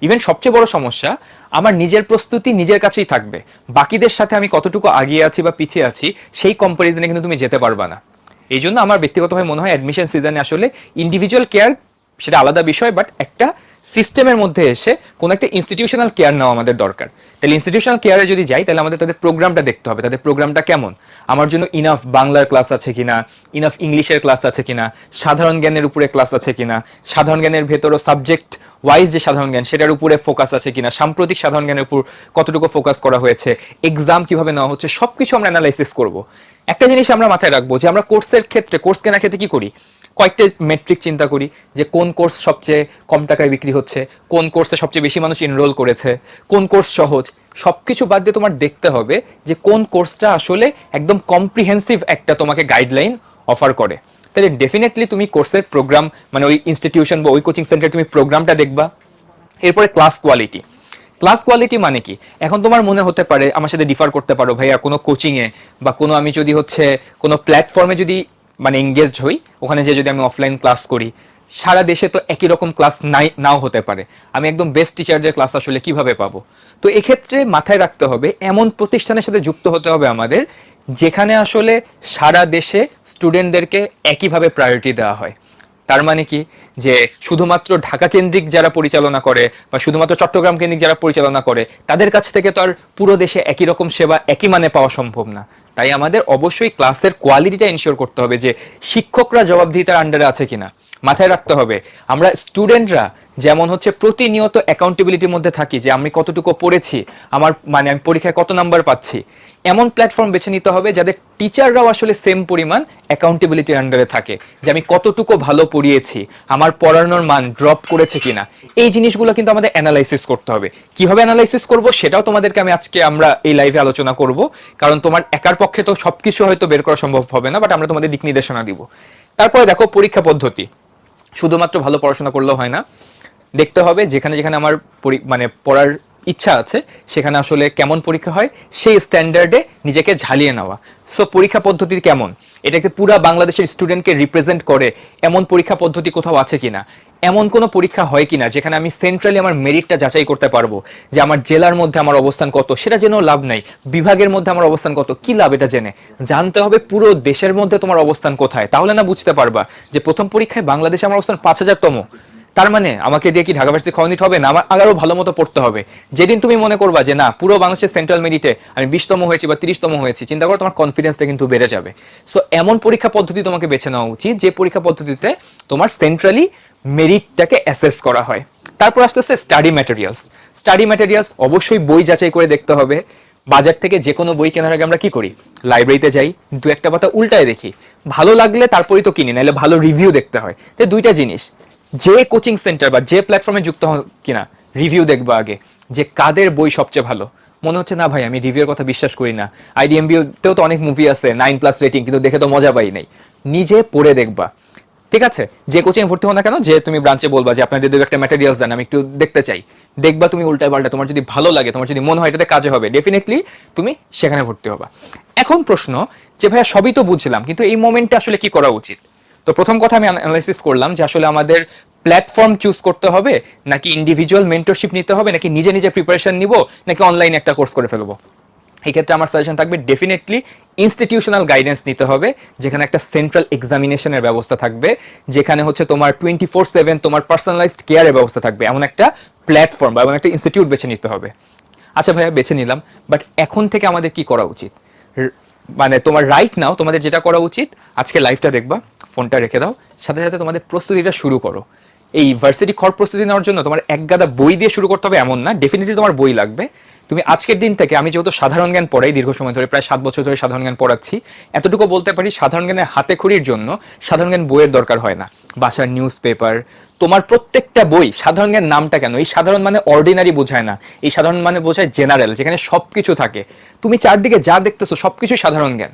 ইভেন সবচেয়ে বড় সমস্যা, আমার নিজের প্রস্তুতি নিজের কাছেই থাকবে, বাকিদের সাথে আমি কতটুকু আগিয়ে আছি বা পিছিয়ে আছি সেই কম্পারিজনে কিন্তু তুমি যেতে পারবা না। এই জন্য আমার ব্যক্তিগতভাবে মনে হয় অ্যাডমিশন সিজনে আসলে ইন্ডিভিজুয়াল কেয়ার সেটা আলাদা বিষয়, বাট একটা সিস্টেমের মধ্যে এসে কোনো একটা ইনস্টিটিউশনাল কেয়ার নেওয়া আমাদের দরকার। তাহলে ইনস্টিটিউশনাল কেয়ারে যদি যাই তাহলে আমাদের তাদের প্রোগ্রামটা দেখতে হবে, তাদের প্রোগ্রামটা কেমন, আমার জন্য ইনাফ বাংলার ক্লাস আছে কিনা, ইনাফ ইংলিশের ক্লাস আছে কিনা, সাধারণ জ্ঞানের উপরে ক্লাস আছে কিনা, সাধারণ জ্ঞানের ভেতরও সাবজেক্ট ওয়াইজ যে সাধারণ জ্ঞান সেটার উপরে ফোকাস আছে কিনা, সাম্প্রতিক সাধারণ জ্ঞানের উপর কতটুকু ফোকাস করা হয়েছে, এক্সাম কিভাবে নেওয়া হচ্ছে, সবকিছু আমরা অ্যানালাইসিস করব। একটা জিনিস আমরা মাথায় রাখবো যে আমরা কোর্সের ক্ষেত্রে, কোর্স কেনার ক্ষেত্রে কি করি, কয়েকটা মেট্রিক চিন্তা করি, যে কোন কোর্স সবচেয়ে কম টাকায় বিক্রি হচ্ছে, কোন কোর্সে সবচেয়ে বেশি মানুষ এনরোল করেছে, কোন কোর্স সহজ, সবকিছু বাদ দিয়ে তোমার দেখতে হবে যে কোন কোর্সটা আসলে একদম কম্প্রিহেন্সিভ একটা তোমাকে গাইডলাইন অফার করে। তাহলে ডেফিনেটলি তুমি কোর্সের প্রোগ্রাম, মানে ওই ইনস্টিটিউশন বা ওই কোচিং সেন্টারে তুমি প্রোগ্রামটা দেখবা। এরপরে ক্লাস কোয়ালিটি। ক্লাস কোয়ালিটি মানে কি, এখন তোমার মনে হতে পারে, আমার সাথে ডিফার করতে পারো, ভাইয়া কোনো কোচিংয়ে বা কোনো আমি যদি হচ্ছে কোনো প্ল্যাটফর্মে যদি মানে এঙ্গেজড হই, ওখানে যে যদি আমি অফলাইন ক্লাস করি, সারা দেশে তো একই রকম ক্লাস নাও হতে পারে, আমি একদম বেস্ট টিচারদের ক্লাস আসলে কিভাবে পাবো? তো এক্ষেত্রে মাথায় রাখতে হবে এমন প্রতিষ্ঠানের সাথে যুক্ত হতে হবে আমাদের, যেখানে আসলে সারা দেশে স্টুডেন্টদেরকে একইভাবে প্রায়োরিটি দেওয়া হয়। তার মানে কি, যে শুধুমাত্র ঢাকা কেন্দ্রিক যারা পরিচালনা করে বা শুধুমাত্র চট্টগ্রাম কেন্দ্রিক যারা পরিচালনা করে তাদের কাছ থেকে তো আর পুরো দেশে একই রকম সেবা একই মানে পাওয়া সম্ভব না। তাই আমাদের অবশ্যই ক্লাসের কোয়ালিটিটা এনশিওর করতে হবে, যে শিক্ষকরা জবাবদিহিতার আন্ডারে আছে কিনা। মাথায় রাখতে হবে আমরা স্টুডেন্টরা যেমন হচ্ছে প্রতিনিয়ত অ্যাকাউন্টেবিলিটির মধ্যে থাকি, যে আমি কতটুকু পড়েছি, আমার মানে আমি পরীক্ষায় কত নাম্বার পাচ্ছি, এমন প্ল্যাটফর্ম বেছে নিতে হবে যাদের টিচাররাও আসলে সেম পরিমাণ অ্যাকাউন্টেবিলিটির আন্ডারে থাকে, যে আমি কতটুকু ভালো পড়িয়েছি, আমার পড়ানোর মান ড্রপ করেছে কিনা। এই জিনিসগুলো কিন্তু আমাদের অ্যানালাইসিস করতে হবে। কিভাবে অ্যানালাইসিস করব সেটাও তোমাদেরকে আমি আজকে আমরা এই লাইভে আলোচনা করব, কারণ তোমার একার পক্ষে তো সবকিছু হয়তো বের করা সম্ভব হবে না, বাট আমরা তোমাদের দিক নির্দেশনা দিব। তারপরে দেখো পরীক্ষা পদ্ধতি, শুধুমাত্র ভালো পড়াশোনা করলেও হয় না, দেখতে হবে যেখানে যেখানে আমার মানে পড়ার ইচ্ছা আছে সেখানে আসলে কেমন পরীক্ষা হয় সেই স্ট্যান্ডার্ডে নিজেকে ঝালিয়ে নেওয়া। সো পরীক্ষা পদ্ধতি কেমন, এটাকে পুরা বাংলাদেশের স্টুডেন্টকে রিপ্রেজেন্ট করে এমন পরীক্ষা পদ্ধতি কোথাও আছে কিনা, এমন কোনো পরীক্ষা হয় কিনা যেখানে আমি সেন্ট্রালি আমার মেরিটটা যাচাই করতে পারবো, যে আমার জেলার মধ্যে আমার অবস্থান কত সেটা জেনেও লাভ নাই, বিভাগের মধ্যে আমার অবস্থান কত কি লাভ, এটা জেনে জানতে হবে পুরো দেশের মধ্যে তোমার অবস্থান কোথায়। তাহলে না বুঝতে পারবা যে প্রথম পরীক্ষায় বাংলাদেশে আমার অবস্থান 5000তম, তার মানে আমাকে দিয়ে কি ঢাকা ভার্সিটি খাওয়া নিতে হবে না, আমার আরো ভালো মতো পড়তে হবে। যেদিন তুমি মনে করবা যে না পুরো বাংলাদেশের সেন্ট্রাল মেরিটে আমি 20তম হয়েছি বা 30তম হয়েছি, চিন্তা করো তোমার কনফিডেন্সটা কিন্তু বেড়ে যাবে। সো এমন পরীক্ষা পদ্ধতি তোমাকে বেছে নেওয়া উচিত যে পরীক্ষা পদ্ধতিতে তোমার সেন্ট্রালি মেরিটটাকে অ্যাসেস করা হয়। তারপর আসতেছে স্টাডি ম্যাটেরিয়ালস। স্টাডি ম্যাটেরিয়ালস অবশ্যই বই যাচাই করে দেখতে হবে। বাজার থেকে যে কোনো বই কেনার আগে আমরা কি করি, লাইব্রেরিতে যাই, দু একটা পাতা উল্টায় দেখি, ভালো লাগলে তারপরেই তো কিনি, নাহলে ভালো রিভিউ দেখতে হয়। তো দুইটা জিনিস, যে কোচিং সেন্টার বা যে প্ল্যাটফর্মে যুক্ত হন কিনা রিভিউ দেখবা আগে, যে কাদের বই সবচেয়ে ভালো। মনে হচ্ছে না ভাই আমি রিভিউর কথা বিশ্বাস করি না, IDMB-তেও তো অনেক মুভি আছে 9+ রেটিং, কিন্তু দেখে তো মজা পাই নাই, নিজে পড়ে দেখবা। ঠিক আছে, যে কোচিং ভর্তি হও না কেন, যে তুমি ব্রাঞ্চে বলবা যে আপনাদের দু একটা ম্যাটেরিয়ালস দেন আমি একটু দেখতে চাই, দেখবা তুমি উল্টায় পাল্টা, তোমার যদি ভালো লাগে, তোমার যদি মনে হয় এটাতে কাজে হবে, ডেফিনেটলি তুমি সেখানে ভর্তি হবা। এখন প্রশ্ন যে ভাইয়া সবই তো বুঝলাম, কিন্তু এই মোমেন্টে আসলে কি করা উচিত? তো প্রথম কথা আমি অ্যানালাইসিস করলাম যে আসলে আমাদের প্ল্যাটফর্ম চুজ করতে হবে, নাকি ইন্ডিভিজুয়াল মেন্টরশিপ নিতে হবে, নাকি নিজে নিজে প্রিপারেশন নিব, নাকি অনলাইনে একটা কোর্স করে ফেলবো। এই ক্ষেত্রে আমার সাজেশন থাকবে ডেফিনেটলি ইনস্টিটিউশনাল গাইডেন্স নিতে হবে, যেখানে একটা সেন্ট্রাল এক্সামিনেশনের ব্যবস্থা থাকবে, যেখানে হচ্ছে তোমার 24/7 তোমার পার্সোনালাইজড কেয়ারের ব্যবস্থা থাকবে, এমন একটা প্ল্যাটফর্ম বা এমন একটা ইনস্টিটিউট বেছে নিতে হবে। আচ্ছা ভাইয়া বেছে নিলাম, বাট এখন থেকে আমাদের কি করা উচিত? মানে তোমার রাইট নাও তোমাদের যেটা করা উচিত, আজকে লাইভটা দেখবা, ফোনটা রেখে দাও, সাথে সাথে তোমাদের প্রস্তুতিটা শুরু করো। এই ভার্সিটি খড় প্রস্তুতি নেওয়ার জন্য তোমার এক গাদা বই দিয়ে শুরু করতে হবে এমন না, ডেফিনেটলি তোমার বই লাগবে। তুমি আজকের দিন থেকে, আমি যেহেতু সাধারণ জ্ঞান পড়াই দীর্ঘ সময় ধরে, প্রায় 7 বছর ধরে সাধারণ জ্ঞান পড়াচ্ছি, এতটুকু বলতে পারি সাধারণ জ্ঞানের হাতে খড়ির জন্য সাধারণ জ্ঞান বইয়ের দরকার হয় না। বাসার নিউজ পেপার, তোমার প্রত্যেকটা বই, সাধারণ জ্ঞান নামটা কেন, এই সাধারণ মানে অর্ডিনারি বোঝায় না, এই সাধারণ মানে বোঝায় জেনারেল, যেখানে সবকিছু থাকে, তুমি চারদিকে যা দেখতেছো সবকিছুই সাধারণ জ্ঞান।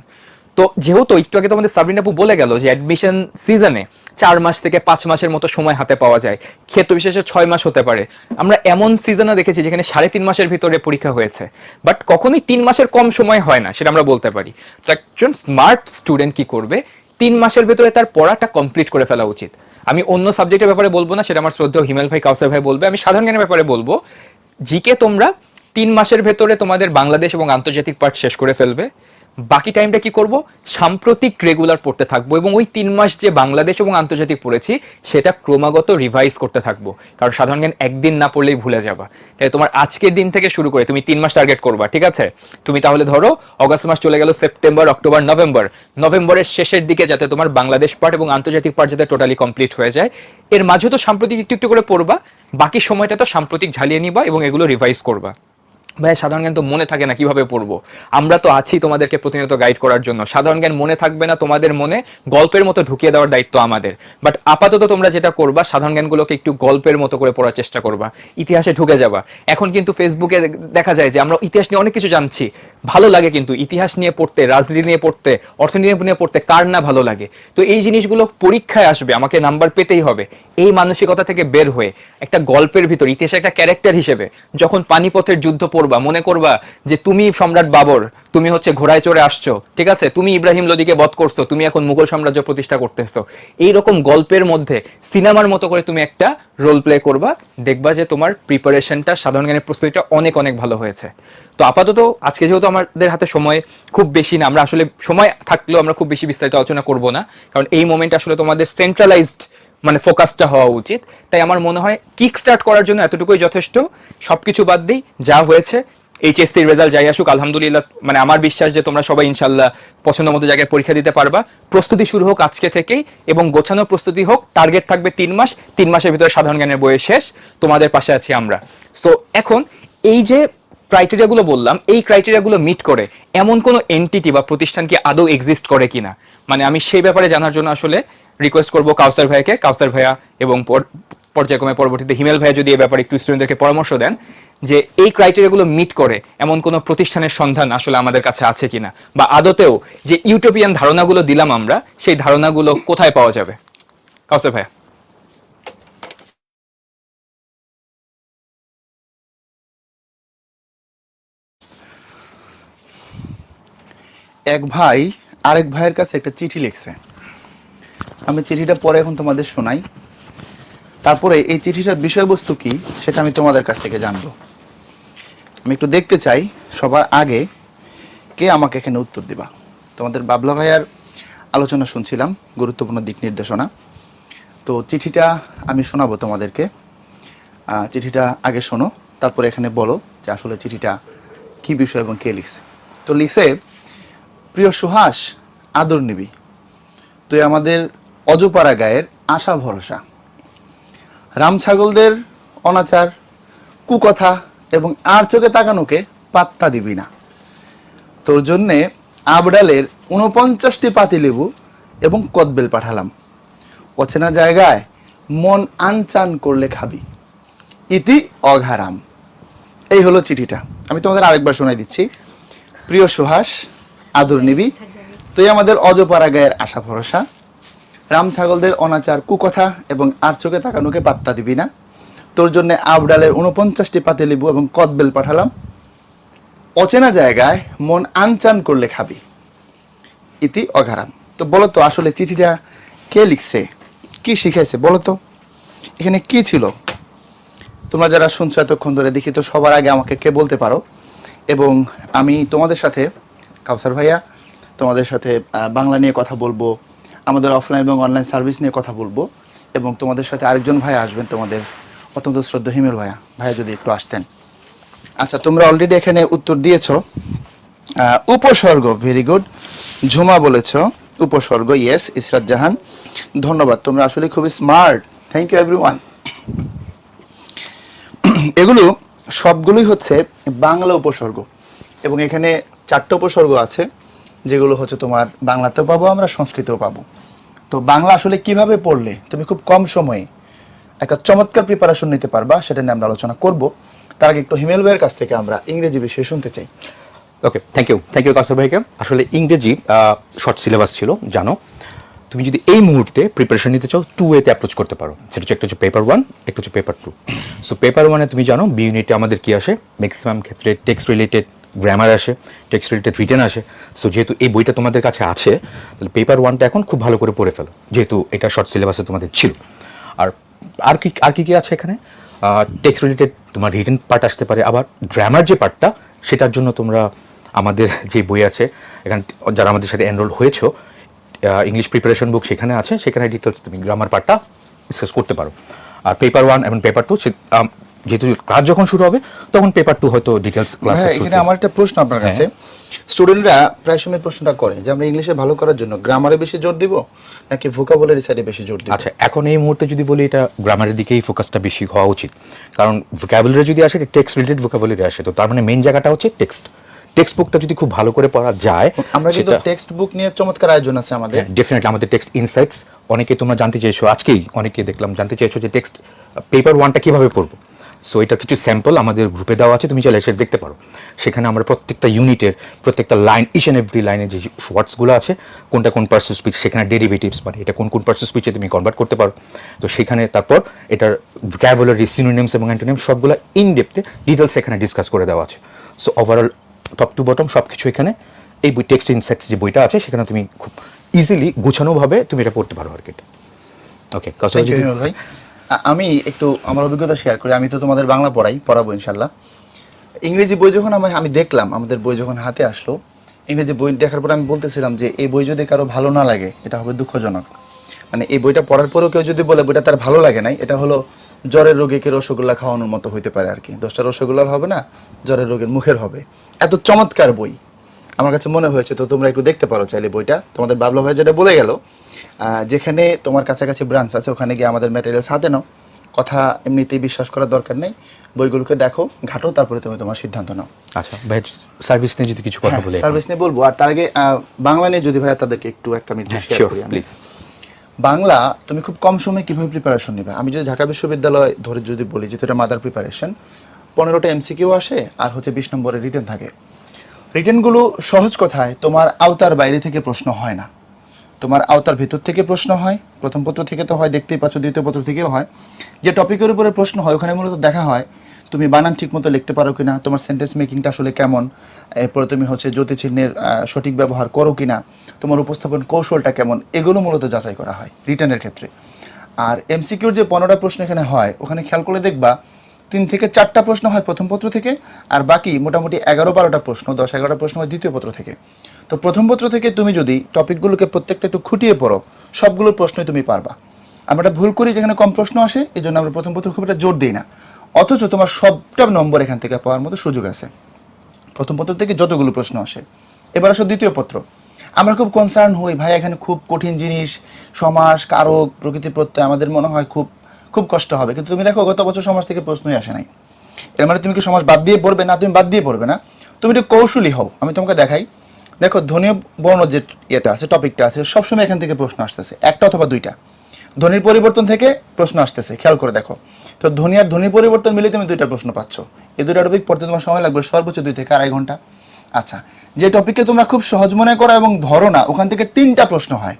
তো যেহেতু একটু আগে তোমাদের সাবরিনা আপু বলে গেল যে অ্যাডমিশন সিজনে 4 মাস থেকে 5 মাসের মতো সময় হাতে পাওয়া যায়, ক্ষেত্র বিশেষে 6 মাস হতে পারে। আমরা এমন সিজনে দেখেছি যেখানে 3.5 মাসের ভিতরে পরীক্ষা হয়েছে, বাট কখনোই 3 মাসের কম সময় হয় না, সেটা আমরা বলতে পারি। তো একজন স্মার্ট স্টুডেন্ট কি করবে, 3 মাসের ভিতরে তার পড়াটা কমপ্লিট করে ফেলা উচিত। আমি অন্য সাবজেক্টের ব্যাপারে বলবো না, সেটা আমার শ্রদ্ধেয় হিমেল ভাই, কাউসার ভাই বলবে। আমি সাধারণ জ্ঞানের ব্যাপারে বলবো, জিকে তোমরা 3 মাসের ভেতরে তোমাদের বাংলাদেশ এবং আন্তর্জাতিক পার্ট শেষ করে ফেলবে। বাকি টাইমটা কি করব, সাম্প্রতিক রেগুলার পড়তে থাকবো, এবং ওই 3 মাস যে বাংলাদেশ এবং আন্তর্জাতিক পড়েছি সেটা ক্রমাগত রিভাইজ করতে থাকবো। কারণ সাধারণ জ্ঞান একদিন না পড়লেই ভুলে যাবা। তাই তোমার আজকের দিন থেকে শুরু করে তুমি 3 মাস টার্গেট করবা, ঠিক আছে? তুমি তাহলে ধরো অগস্ট মাস চলে গেল, সেপ্টেম্বর, অক্টোবর, নভেম্বরের শেষের দিকে যাতে তোমার বাংলাদেশ পার্ট এবং আন্তর্জাতিক পার্ট যাতে টোটালি কমপ্লিট হয়ে যায়। এর মাঝে তো সাম্প্রতিক একটু একটু করে পড়বা, বাকি সময়টা তো সাম্প্রতিক ঝালিয়ে নিবা এবং এগুলো রিভাইজ করবা। ভাই সাধারণ জ্ঞান তো মনে থাকে না, কিভাবে পড়বো? আমরা তো আছি তোমাদেরকে প্রতিনিয়ত গাইড করার জন্য। সাধারণ জ্ঞান মনে থাকবে না, তোমাদের মনে গল্পের মতো ঢুকিয়ে দেওয়ার দায়িত্ব আমাদের। বাট আপাতত তোমরা যেটা করবা, সাধারণ জ্ঞানগুলোকে একটু গল্পের মতো করে পড়ার চেষ্টা করবা, ইতিহাসে ঢুকে যাবা। এখন কিন্তু ফেসবুকে দেখা যায় যে আমরা ইতিহাস নিয়ে অনেক কিছু জানছি, ভালো লাগে, কিন্তু ইতিহাস নিয়ে পড়তে, রাজনীতি নিয়ে পড়তে, অর্থনীতি নিয়ে পড়তে কার না ভালো লাগে? তো এই জিনিসগুলো পরীক্ষায় আসবে, আমাকে নাম্বার পেতেই হবে, এই মানসিকতা থেকে বের হয়ে একটা গল্পের ভিতর ইতিহাসের একটা ক্যারেক্টার হিসেবে যখন পানিপথের যুদ্ধ পড়বা, মনে করবা যে তুমি সম্রাট বাবর, তুমি হচ্ছে ঘোড়ায় চড়ে আসছো, ঠিক আছে, তুমি ইব্রাহিম লোদিকে বধ করছো, তুমি এখন মুঘল সাম্রাজ্য প্রতিষ্ঠা করতেছো। এইরকম গল্পের মধ্যে সিনেমার মতো করে তুমি একটা রোল প্লে করবা, দেখবা যে তোমার প্রিপারেশনটা, সাধারণ জ্ঞানের প্রস্তুতিটা অনেক অনেক ভালো হয়েছে। তো আপাতত আজকে যেহেতু আমাদের হাতে সময় খুব বেশি না, আমরা আসলে সময় থাকলেও আমরা খুব বেশি বিস্তারিত আলোচনা করব না, কারণ এই মোমেন্ট আসলে তোমাদের সেন্ট্রালাইজড মানে ফোকাসটা হওয়া উচিত। তাই আমার মনে হয় কিক স্টার্ট করার জন্য এতটুকুই যথেষ্ট। সবকিছু বাদ দিই, যা হয়েছে, এইচএসসির রেজাল্ট যাই আসুক, আলহামদুলিল্লাহ, মানে আমার বিশ্বাস যে তোমরা সবাই ইনশাল্লাহ পছন্দ মতো জায়গায় পরীক্ষা দিতে পারবা। প্রস্তুতি শুরু হোক আজকে থেকেই, এবং গোছানো প্রস্তুতি হোক। টার্গেট থাকবে 3 মাস, 3 মাসের ভিতরে সাধারণ জ্ঞানের বইয়ের শেষ, তোমাদের পাশে আছি আমরা। সো এখন এই যে ক্রাইটেরিয়াগুলো বললাম, এই ক্রাইটেরিয়াগুলো মিট করে এমন কোনো এন্টিটি বা প্রতিষ্ঠান কি আদৌ এক্সিস্ট করে কিনা, মানে আমি সেই ব্যাপারে জানার জন্য আসলে রিকোয়েস্ট করবো কাউসার ভাইকে, কাউসার ভাইয়া এবং পর্যায়ক্রমে পরবর্তীতে হিমেল ভাইয়া যদি এই ব্যাপারে একটু স্টুডেন্টদেরকে পরামর্শ দেন যে এই ক্রাইটেরিয়াগুলো মিট করে এমন কোনো প্রতিষ্ঠানের সন্ধান আসলে আমাদের কাছে আছে কিনা, বা আদতেও যে ইউটোপিয়ান ধারণাগুলো দিলাম আমরা, সেই ধারণাগুলো কোথায় পাওয়া যাবে? কাউসার ভাইয়া। এক ভাই আরেক ভাইয়ের কাছে একটা চিঠি লিখছে। আমি চিঠিটা পরে এখন তোমাদের শোনাই, তারপরে এই চিঠিটার বিষয়বস্তু কি সেটা আমি তোমাদের কাছ থেকে জানবো। আমি একটু দেখতে চাই সবার আগে কে আমাকে এখানে উত্তর দিবা। তোমাদের বাবলা ভাইয়ার আলোচনা শুনছিলাম, গুরুত্বপূর্ণ দিক নির্দেশনা। তো চিঠিটা আমি শোনাবো তোমাদেরকে। চিঠিটা আগে শোনো, তারপরে এখানে বলো যে আসলে চিঠিটা কি বিষয় এবং কে লিখছে। তো লিখছে, প্রিয় সুহাস, আদর নিবি, তুই আমাদের অজপাড়া গায়ের আশা ভরসা। রাম ছাগলদের অনাচার, কুকথা এবং আর চোখে তাকানোকে পাত্তা দিবি না। তোর জন্যে আবডালের 49টি পাতিলেবু এবং কদবেল পাঠালাম। অচেনা জায়গায় মন আনচান করলে খাবি, ইতি অঘারাম। এই হলো চিঠিটা। আমি তোমাদের আরেকবার শোনাই দিচ্ছি। প্রিয় সুহাস, আদর নিবি, তুই আমাদের অজপাড়া গায়ের আশা ভরসা। রাম ছাগলদের অনাচার, কুকথা এবং আর চোখে তাকানোকে পাত্তা দিবি না। তোর জন্য আবডালের 49টি পাতিলেবু এবং কদবেল পাঠালাম। অচেনা জায়গায় মন আনচান করলে খাবি, ইতি অঘারাম। তো বলো তো আসলে চিঠিটা কে লিখছে, কি শিখাইছে বলো তো, এখানে কি ছিল? তোমরা যারা শুনছো এতক্ষণ ধরে, দেখি তো সবার আগে আমাকে কে বলতে পারো। এবং আমি তোমাদের সাথে, কাউসার ভাইয়া, তোমাদের সাথে বাংলা নিয়ে কথা বলবো, আমাদের অফলাইন এবং অনলাইন সার্ভিস নিয়ে কথা বলবো, এবং তোমাদের সাথে আরেকজন ভাইয়া আসবেন, তোমাদের অত্যন্ত শ্রদ্ধা হিমেল ভাইয়া। ভাইয়া যদি একটু আসতেন। আচ্ছা, তোমরা অলরেডি এখানে উত্তর দিয়েছো। উপসর্গ, ভেরি গুড। ঝুমা বলেছ উপসর্গ, ইয়েস। ইসরাত জাহান, ধন্যবাদ, তোমরা আসলে খুবই স্মার্ট, থ্যাংক ইউ এভরিওয়ান। এগুলো সবগুলোই হচ্ছে বাংলা উপসর্গ, এবং এখানে 4টা উপসর্গ আছে যেগুলো হচ্ছে তোমার বাংলাতেও পাবো আমরা, সংস্কৃতেও পাবো। তো বাংলা আসলে কিভাবে পড়লে তুমি খুব কম সময়ে একটা চমৎকার প্রিপারেশন নিতে পারবা, সেটা নিয়ে আমরা আলোচনা করব। তার আগে একটু হিমেল ভাইয়ের কাছ থেকে আমরা ইংরেজি বিষয়ে শুনতে চাই। ওকে, থ্যাংক ইউ কাউসার ভাইকে। আসলে ইংরেজি শর্ট সিলেবাস ছিল, জানো। তুমি যদি এই মুহূর্তে প্রিপারেশন নিতে চাও, 2 ওয়েতে অ্যাপ্রোচ করতে পারো। সেটা হচ্ছে একটা হচ্ছে পেপার 1, একটা হচ্ছে পেপার 2। সো পেপার 1-এ তুমি জানো বি ইউনিটে আমাদের কি আসে, ম্যাক্সিমাম ক্ষেত্রে টেক্সট রিলেটেড গ্রামার আসে, টেক্সট রিলেটেড রিটেন আসে। সো যেহেতু এই বইটা তোমাদের কাছে আছে, তাহলে পেপার 1টা এখন খুব ভালো করে পড়ে ফেলো, যেহেতু এটা শর্ট সিলেবাসে তোমাদের ছিল। আর আর কি আছে এখানে, টেক্সট রিলেটেড তোমার রিটেন পার্ট আসতে পারে। আবার গ্রামার যে পার্টটা, সেটার জন্য তোমরা আমাদের যে বই আছে এখানে, যারা আমাদের সাথে এনরোল হয়েছো, ইংলিশ প্রিপারেশন বুক সেখানে আছে, সেখানে ডিটেলস তুমি গ্রামার পার্টটা ডিসকাস করতে পারো। আর পেপার 1 এবং পেপার 2 যেহেতু ক্লাস যখন শুরু হবে, তখন পেপার 2 হয়তো ডিটেলস ক্লাস। এখানে আমার একটা প্রশ্ন আপনার কাছে। স্টুডেন্টরা প্রায় সময় প্রশ্নটা করে যে আমরা ইংলিশে ভালো করার জন্য গ্রামারে বেশি জোর দিব নাকি ভোকাবুলারি সাইডে বেশি জোর দিব? আচ্ছা, এখন এই মুহূর্তে যদি বলি, এটা গ্রামারের দিকেই ফোকাসটা বেশি হওয়া উচিত। কারণ ভোকাবুলারি যদি আসে, টেক্সট রিলেটেড ভোকাবুলারি আসে, তো তার মানে মেইন জায়গাটা হচ্ছে টেক্সট বুকটা যদি খুব ভালো করে পড়া যায়। আমরা কিন্তু টেক্সট বুক নিয়ে চমৎকার আয়োজন আছে আমাদের। ডেফিনেটলি আমাদের টেক্সট ইনসাইটস, অনেকে তোমরা জানতে চেয়েছো, আজকেই অনেকে দেখলাম জানতে চেয়েছো যে টেক্সট পেপার 1টা কিভাবে পড়বো। সো এটা কিছু স্যাম্পল আমাদের গ্রুপে দেওয়া আছে, তুমি চাইলে এসে দেখতে পারো। সেখানে আমরা প্রত্যেকটা ইউনিটের প্রত্যেকটা লাইন, ইচ অ্যান্ড এভরি লাইনে যে ওয়ার্ডসগুলো আছে, কোনটা কোন পার্টস অফ স্পিচ, সেখানে ডেরিভেটিভস মানে এটা কোন পার্টস অফ স্পিচে তুমি কনভার্ট করতে পারো। তো সেখানে তারপর এটার ভোকাবুলারি, সিনোনিমস এবং অ্যান্টোনিমস সবগুলো ইন ডেপথে ডিটেলস এখানে ডিসকাস করে দেওয়া আছে। So overall top to bottom সব কিছু এখানে, এই বই টেক্সট ইনসাইটস যে বইটা আছে, সেখানে তুমি খুব ইজিলি গুছানোভাবে তুমি এটা পড়তে পারো আর কি। ওকে, ভাই আমি একটু আমার অভিজ্ঞতা শেয়ার করি। আমি তো তোমাদের বাংলা পড়াবো ইনশাল্লাহ। ইংরেজি বই যখন আমি দেখলাম, আমাদের বই যখন হাতে আসলো, ইংরেজি বই দেখার পর আমি বলতেছিলাম যে এই বই যদি কারো ভালো না লাগে, এটা হবে দুঃখজনক। মানে এই বইটা পড়ার পরেও কেউ যদি বলে বইটা তার ভালো লাগে নাই, এটা হলো জ্বরের রোগীকে রসগোল্লা খাওয়ানোর মতো হইতে পারে আর কি। 10টা রসগোল্লার হবে না, জ্বরের রোগের মুখের হবে। এত চমৎকার বই আমার কাছে মনে হয়েছে। তো তোমরা একটু দেখতে পারো চাইলে বইটা। তোমাদের বাবলা ভাই যেটা বলে গেল, যেখানে তোমার কাছাকাছি ব্রাঞ্চ আছে ওখানে গিয়ে আমাদের ম্যাটেরিয়ালস হাতে নাও। কথা এমনিতেই বিশ্বাস করার দরকার নেই, বইগুলোকে দেখো, ঘাটো, তারপরে তুমি তোমার সিদ্ধান্ত নাও। আচ্ছা ভাই, সার্ভিস নিয়ে যদি কিছু কথা বলে। সার্ভিস নিয়ে বলবো, আর তার আগে বাংলা নিয়ে যদি ভাই তাদেরকে একটু একটা মিনিট শেয়ার করি। প্লিজ, বাংলা তুমি খুব কম সময়ে কিভাবে প্রিপারেশন নিবে। আমি যদি ঢাকা বিশ্ববিদ্যালয় ধরে যদি বলি, যেহেতু এটা মাদার প্রিপারেশন, 15টা এমসিকিউ আসে আর হচ্ছে 20 নম্বরের রিটেন থাকে। রিটেনগুলো সহজ কথায় তোমার আওতার বাইরে থেকে প্রশ্ন হয় না, তোমার আওতার ভিতর থেকে প্রশ্ন হয়। প্রথম পত্র থেকে তো হয়, দেখতেই পাচ্ছ, দ্বিতীয় পত্র থেকেও হয়। যে টপিকের উপরে প্রশ্ন হয় ওখানে মূলত দেখা হয় তুমি বানান ঠিক মতো লিখতে পারো কিনা, তোমার সেন্টেন্স মেকিংটা আসলে কেমন, এরপরে তুমি হচ্ছে জ্যোতিচিহ্নের সঠিক ব্যবহার করো কিনা, তোমার উপস্থাপন কৌশলটা কেমন, এগুলো মূলত যাচাই করা হয় রিটেনের ক্ষেত্রে। আর এমসিকিউর যে 15টা প্রশ্ন এখানে হয়, ওখানে খেয়াল করে দেখবা 3 থেকে 4টা প্রশ্ন হয় প্রথম পত্র থেকে, আর বাকি মোটামুটি 11-12টা প্রশ্ন, 10-11টা প্রশ্ন হয় দ্বিতীয় পত্র থেকে। তো প্রথম পত্র থেকে তুমি যদি টপিকগুলোকে প্রত্যেকটা একটু খুঁটিয়ে পড়ো, সবগুলোর প্রশ্নই তুমি পারবা। আমরা একটা ভুল করি, যেখানে কম প্রশ্ন আসে এই জন্য আমরা প্রথম পত্র খুব একটা জোর দিই না, অথচ তোমার সবটা নম্বর এখান থেকে পাওয়ার মতো সুযোগ আছে প্রথম পত্র থেকে যতগুলো প্রশ্ন আসে। এবার আসো দ্বিতীয় পত্র। আমরা খুব কনসার্ন হই, ভাই এখানে খুব কঠিন জিনিস, সমাস, কারক, প্রকৃতি প্রত্যয়, আমাদের মনে হয় খুব খুব কষ্ট হবে। কিন্তু তুমি দেখো গত বছর সমাজ থেকে প্রশ্নই আসে নাই। এর মানে তুমি কি সমাজ বাদ দিয়ে পড়বে না? তুমি বাদ দিয়ে পড়বে না, তুমি একটু কৌশলী হও। আমি তোমাকে দেখাই, দেখো ধ্বনীয় বর্ণ যে ইয়েটা আছে, টপিকটা আছে, সবসময় এখান থেকে প্রশ্ন আসতেছে, একটা অথবা দুইটা। ধ্বনির পরিবর্তন থেকে প্রশ্ন আসতেছে, খেয়াল করে দেখো। তো ধ্বনি আর ধ্বনির পরিবর্তন মিলে তুমি 2টা প্রশ্ন পাচ্ছ। এই 2টা টপিক পড়তে তোমার সময় লাগবে সর্বোচ্চ 2 থেকে 2.5 ঘন্টা। আচ্ছা, যে টপিককে তোমরা খুব সহজ মনে করো এবং ধরো না, ওখান থেকে 3টা প্রশ্ন হয়।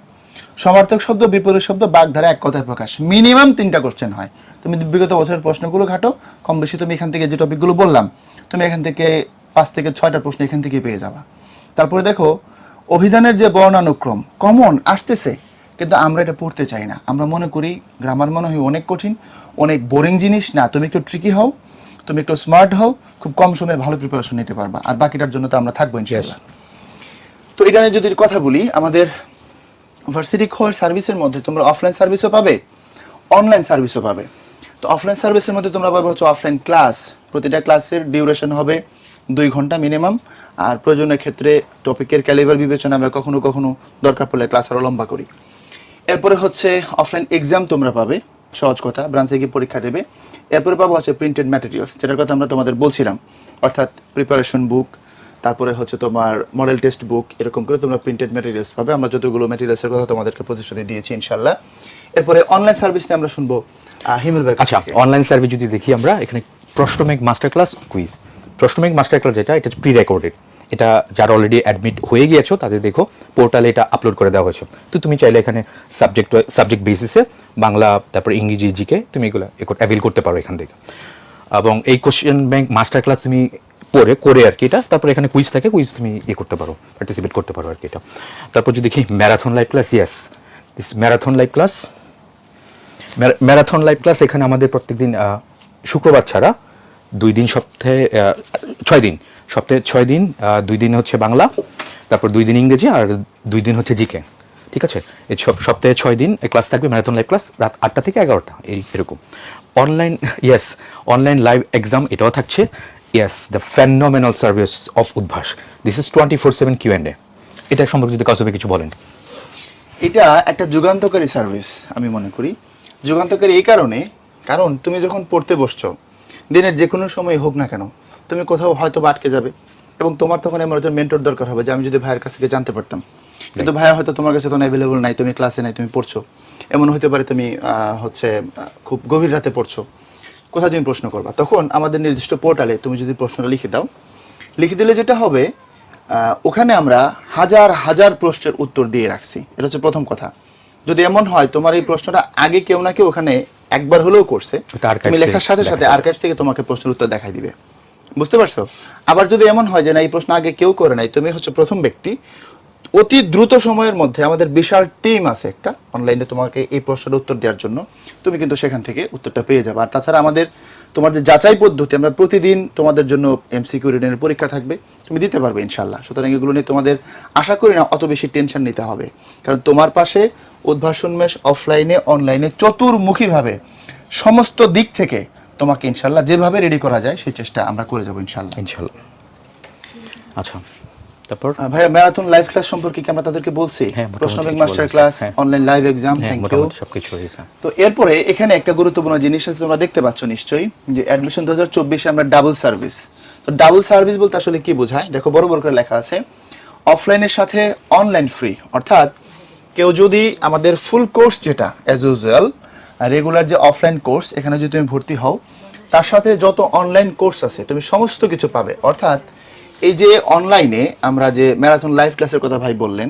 সমার্থক শব্দ, বিপরীত শব্দ, বাগধারা, এক কথায় প্রকাশ, মিনিমাম 3টা কোশ্চেন হয়। তুমি বিগত বছরের প্রশ্নগুলো ঘাটো, কম বেশি তুমি এখান থেকে যে টপিকগুলো বললাম, তুমি এখান থেকে 5 থেকে 6টা প্রশ্ন এখান থেকে পেয়ে যাবা। তারপরে দেখো অভিধানের যে বর্ণানুক্রম কমন আসতেছে, কিন্তু আমরা এটা পড়তে চাই না। আমরা মনে করি গ্রামার মনে হয় অনেক কঠিন, অনেক বোরিং জিনিস। না, তুমি একটু ট্রিকি হও, তুমি একটু স্মার্ট হও, খুব কম সময়ে ভালো প্রিপারেশন নিতে পারবা। আর বাকিটার জন্য তো আমরা থাকবো ইনশাআল্লাহ। তো এটা নিয়ে যদি কথা বলি, আমাদের ভার্সিটি কোর্স সার্ভিসের মধ্যে তোমরা অফলাইন সার্ভিসও পাবে, অনলাইন সার্ভিসও পাবে। তো অফলাইন সার্ভিসের মধ্যে তোমরা পাবে হচ্ছে অফলাইন ক্লাস, প্রতিটা ক্লাসের ডিউরেশন হবে 2 ঘন্টা মিনিমাম। আর প্রয়োজনের ক্ষেত্রে টপিকের ক্যালিবার বিবেচনা আমরা কখনো কখনো দরকার পড়লে ক্লাস আরও লম্বা করি। এরপরে হচ্ছে অফলাইন এক্সাম তোমরা পাবে, সহজ কথা, ব্রাঞ্চে গিয়ে পরীক্ষা দেবে। এরপরে পাবো হচ্ছে প্রিন্টেড ম্যাটেরিয়ালস, যেটার কথা আমরা তোমাদের বলছিলাম, অর্থাৎ প্রিপারেশন বুক, তারপরে হচ্ছে তোমার মডেল টেস্ট বুক, এরকম করে তোমরা প্রিন্টেড ম্যাটেরিয়ালস পাবে। আমরা যতগুলো ম্যাটেরিয়ালসের কথা তোমাদেরকে প্রতিশ্রুতি দিয়েছি ইনশাল্লাহ। এরপরে অনলাইন সার্ভিস নিয়ে আমরা শুনবো হিমেল ভাই। আচ্ছা, অনলাইন সার্ভিস যদি দেখি আমরা, এখানে প্রশ্ন ব্যাংক মাস্টার ক্লাস কুইজ, প্রশ্ন ব্যাংক মাস্টার ক্লাস যেটা, এটা প্রি রেকর্ডেড। এটা যারা অলরেডি অ্যাডমিট হয়ে গিয়েছো তাদের দেখো পোর্টালে এটা আপলোড করে দেওয়া হয়েছে। তো তুমি চাইলে এখানে সাবজেক্ট বেসিসে বাংলা, তারপর ইংরেজি, জিকে তুমি এগুলো অ্যাভেল করতে পারো এখান থেকে। এবং এই কোশ্চেন ব্যাংক মাস্টার ক্লাস তুমি করে আর কি এটা, তারপর এখানে কুইজ থাকে, কুইজ তুমি করতে পারো, পার্টিসিপেট করতে পারো আর কি এটা। তারপর যদি দেখি marathon live class, yes this marathon live class এখানে আমাদের প্রত্যেকদিন শুক্রবার ছাড়া 2 দিন সপ্তাহে 6 দিন, সপ্তাহে 6 দিন, 2 দিন হচ্ছে বাংলা, তারপর 2 দিন ইংরেজি, আর 2 দিন হচ্ছে জিকে, ঠিক আছে। এই সপ্তাহে 6 দিন ক্লাস থাকবে, ম্যারাথন লাইভ ক্লাস রাত 8টা থেকে 11টা এরকম। অনলাইন লাইভ এক্সাম এটাও থাকছে। Yes, the phenomenal service of Udvash, this is 24/7 Q&A। এটা সম্পর্কে যদি কাউকে কিছু বলেন। এটা একটা যুগান্তকারী সার্ভিস আমি মনে করি। যুগান্তকারী এই কারণ তুমি যখন পড়তে বসছো, দিনের যে কোনো সময় হোক না কেন, তুমি কোথাও হয়তো আটকে যাবে, এবং তোমার তখন এমন একজন মেন্টর দরকার হবে যে আমি যদি ভাইয়ের কাছ থেকে জানতে পারতাম, কিন্তু ভাইয়া হয়তো তোমার কাছে তখন অ্যাভেলেবল নাই, তুমি ক্লাসে নাই, তুমি পড়ছো। এমন হতে পারে তুমি খুব গভীর রাতে পড়ছো, কোথায় তুমি প্রশ্ন করবা, তখন আমাদের নির্দিষ্ট পোর্টালে তুমি যদি প্রশ্নটা লিখে দিলে যেটা হবে, ওখানে আমরা হাজার হাজার প্রশ্নের উত্তর দিয়ে রাখছি। এটা হচ্ছে প্রথম কথা। যদি এমন হয় তোমার এই প্রশ্নটা আগে কেউ না কেউ ওখানে একবার হলেও করছে, তুমি লেখার সাথে সাথে আর্কাইভস থেকে তোমাকে প্রশ্নের উত্তর দেখাই দিবে, বুঝতে পারছো? আবার যদি এমন হয় যে না, এই প্রশ্ন আগে কেউ করে নাই, তুমি হচ্ছে প্রথম ব্যক্তি, অতি দ্রুত সময়ের মধ্যে আমাদের বিশাল টিম আছে একটা অনলাইনে তোমাকে এই প্রশ্নের উত্তর দেওয়ার জন্য, তুমি কিন্তু সেখান থেকে উত্তরটা পেয়ে যাবে। আর তাছাড়া তোমার যে যাচাই পদ্ধতি, আমরা প্রতিদিন তোমাদের জন্য MCQ রিটেনের পরীক্ষা থাকবে, তুমি দিতে পারবে ইনশাল্লাহ। সুতরাং এগুলো নিয়ে তোমাদের আশা করি না অত বেশি টেনশন নিতে হবে, কারণ তোমার পাশে উদ্ভাসন মেশ অফলাইনে অনলাইনে চতুর্মুখীভাবে সমস্ত দিক থেকে তোমাকে ইনশাল্লাহ যেভাবে রেডি করা যায় সেই চেষ্টা আমরা করে যাবো ইনশাল্লাহ। আচ্ছা, তারপর ভাইয়া ম্যারাথন লাইভ ক্লাস সম্পর্কে কি আমরা তাদেরকে বলছি? প্রশ্ন bank master class, online live exam, thank you, সবকিছু হয়েছে। তো এরপরে এখানে একটা গুরুত্বপূর্ণ জিনিস আছে, তোমরা দেখতে পাচ্ছ নিশ্চয়ই যে অ্যাডমিশন 2024 আমরা ডাবল সার্ভিস। তো ডাবল সার্ভিস বলতে আসলে কি বোঝায়? দেখো বড় বড় করে লেখা আছে, অফলাইনের সাথে অনলাইন ফ্রি। অর্থাৎ কেউ যদি আমাদের ফুল কোর্স যেটা অ্যাজ ইউজুয়াল রেগুলার যে অফলাইন কোর্স, এখানে যদি তুমি ভর্তি হও, তার সাথে যত অনলাইন কোর্স আছে তুমি সমস্ত কিছু পাবে। অর্থাৎ এই যে অনলাইনে আমরা যে ম্যারাথন লাইভ ক্লাসের কথা ভাই বললেন,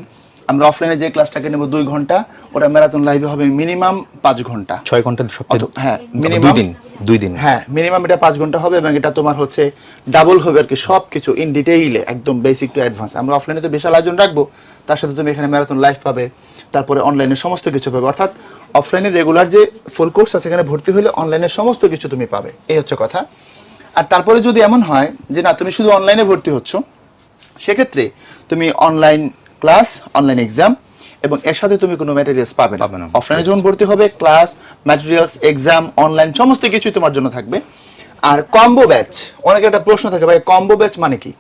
আমরা অফলাইনে যে ক্লাসটাকে নেব 2 ঘন্টা, ওটা ম্যারাথন লাইভে হবে মিনিমাম 5 ঘন্টা, 6 ঘন্টা সপ্তাহে, হ্যাঁ মিনিমাম 2 দিন, হ্যাঁ মিনিমাম এটা 5 ঘন্টা হবে, এবং এটা তোমার হচ্ছে ডাবল হবে আর কি, সব কিছু ইন ডিটেইলে একদম বেসিক টু অ্যাডভান্স। আমরা অফলাইনে তো বিশাল আয়োজন রাখবো, তার সাথে তুমি এখানে ম্যারাথন লাইভ পাবে, তারপরে অনলাইনে সমস্ত কিছু পাবে। অর্থাৎ অফলাইনে রেগুলার যে ফুল কোর্স আছে সেখানে ভর্তি হলে অনলাইনের সমস্ত কিছু তুমি পাবে, এই হচ্ছে কথা। আর তারপরে যদি এমন হয় যে না তুমি শুধু অনলাইনে ভর্তি হচ্ছ, সেক্ষেত্রে তুমি অনলাইন ক্লাস, অনলাইন এক্সাম এবং এর সাথে তুমি কোনো ম্যাটেরিয়ালস পাবে না। অফলাইনে যখন ভর্তি হবে, ক্লাস, ম্যাটেরিয়ালস, এক্সাম, অনলাইন সমস্ত কিছুই তোমার জন্য থাকবে। আর কম্বো ব্যাচ, অনেকে একটা প্রশ্ন থাকে ভাই কম্বো ব্যাচ মানে কি?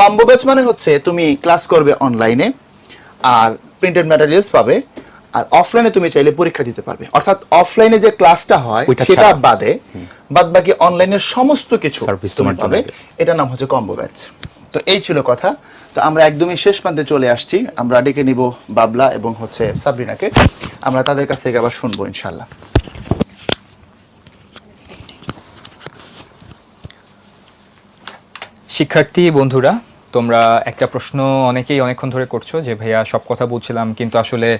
কম্বো ব্যাচ মানে হচ্ছে তুমি ক্লাস করবে অনলাইনে আর প্রিন্টেড ম্যাটেরিয়ালস পাবে, আর অফলাইনে তুমি চাইলে পরীক্ষা দিতে পারবে। অর্থাৎ অফলাইনে যে ক্লাসটা হয় সেটা বাদ বাকি অনলাইনের সমস্ত কিছু তুমি পাবে, এটার নাম হচ্ছে কম্বো ব্যাচ। তো এই ছিল কথা। তো আমরা একদমই শেষ প্রান্তে চলে আসছি, আমরা ডেকে নিব বাবলা এবং হচ্ছে সাবরিনাকে, আমরা তাদের কাছ থেকে আবার শুনবো ইনশাল্লাহ। শিক্ষার্থী বন্ধুরা, তোমরা একটা প্রশ্ন অনেকেই অনেকক্ষণ ধরে করছো যে ভাইয়া সব কথা বলছিলাম, কিন্তু আসলে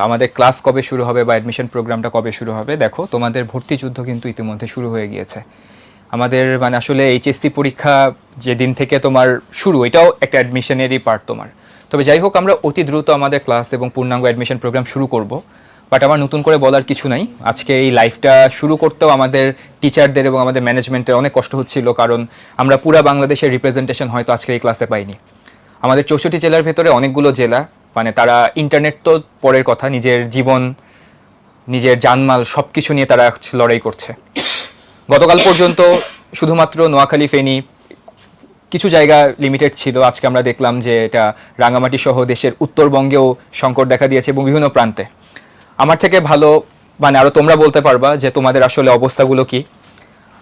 আমাদের ক্লাস কবে শুরু হবে বা অ্যাডমিশন প্রোগ্রামটা কবে শুরু হবে? দেখো, তোমাদের ভর্তি যুদ্ধ কিন্তু ইতিমধ্যে শুরু হয়ে গিয়েছে। আমাদের আসলে HSC পরীক্ষা যেদিন থেকে তোমার শুরু, এটাও একটা অ্যাডমিশনেরই পার্ট তোমার। তবে যাই হোক, আমরা অতি দ্রুত আমাদের ক্লাস এবং পূর্ণাঙ্গ অ্যাডমিশন প্রোগ্রাম শুরু করব। বাট আমার নতুন করে বলার কিছু নাই, আজকে এই লাইভটা শুরু করতেও আমাদের টিচারদের এবং আমাদের ম্যানেজমেন্টের অনেক কষ্ট হচ্ছিল, কারণ আমরা পুরা বাংলাদেশের রিপ্রেজেন্টেশন হয়তো আজকে এই ক্লাসে পাইনি। আমাদের 64 জেলার ভেতরে অনেকগুলো জেলা, তারা ইন্টারনেট তো পরের কথা, নিজের জীবন, নিজের জানমাল সব কিছু নিয়ে তারা লড়াই করছে। গতকাল পর্যন্ত শুধুমাত্র নোয়াখালী, ফেনী, কিছু জায়গা লিমিটেড ছিল। আজকে আমরা দেখলাম যে এটা রাঙামাটি সহ দেশের উত্তরবঙ্গেও সংকট দেখা দিয়েছে এবং বিভিন্ন প্রান্তে। আমার থেকে ভালো আরো তোমরা বলতে পারবা যে তোমাদের আসলে অবস্থাগুলো কি।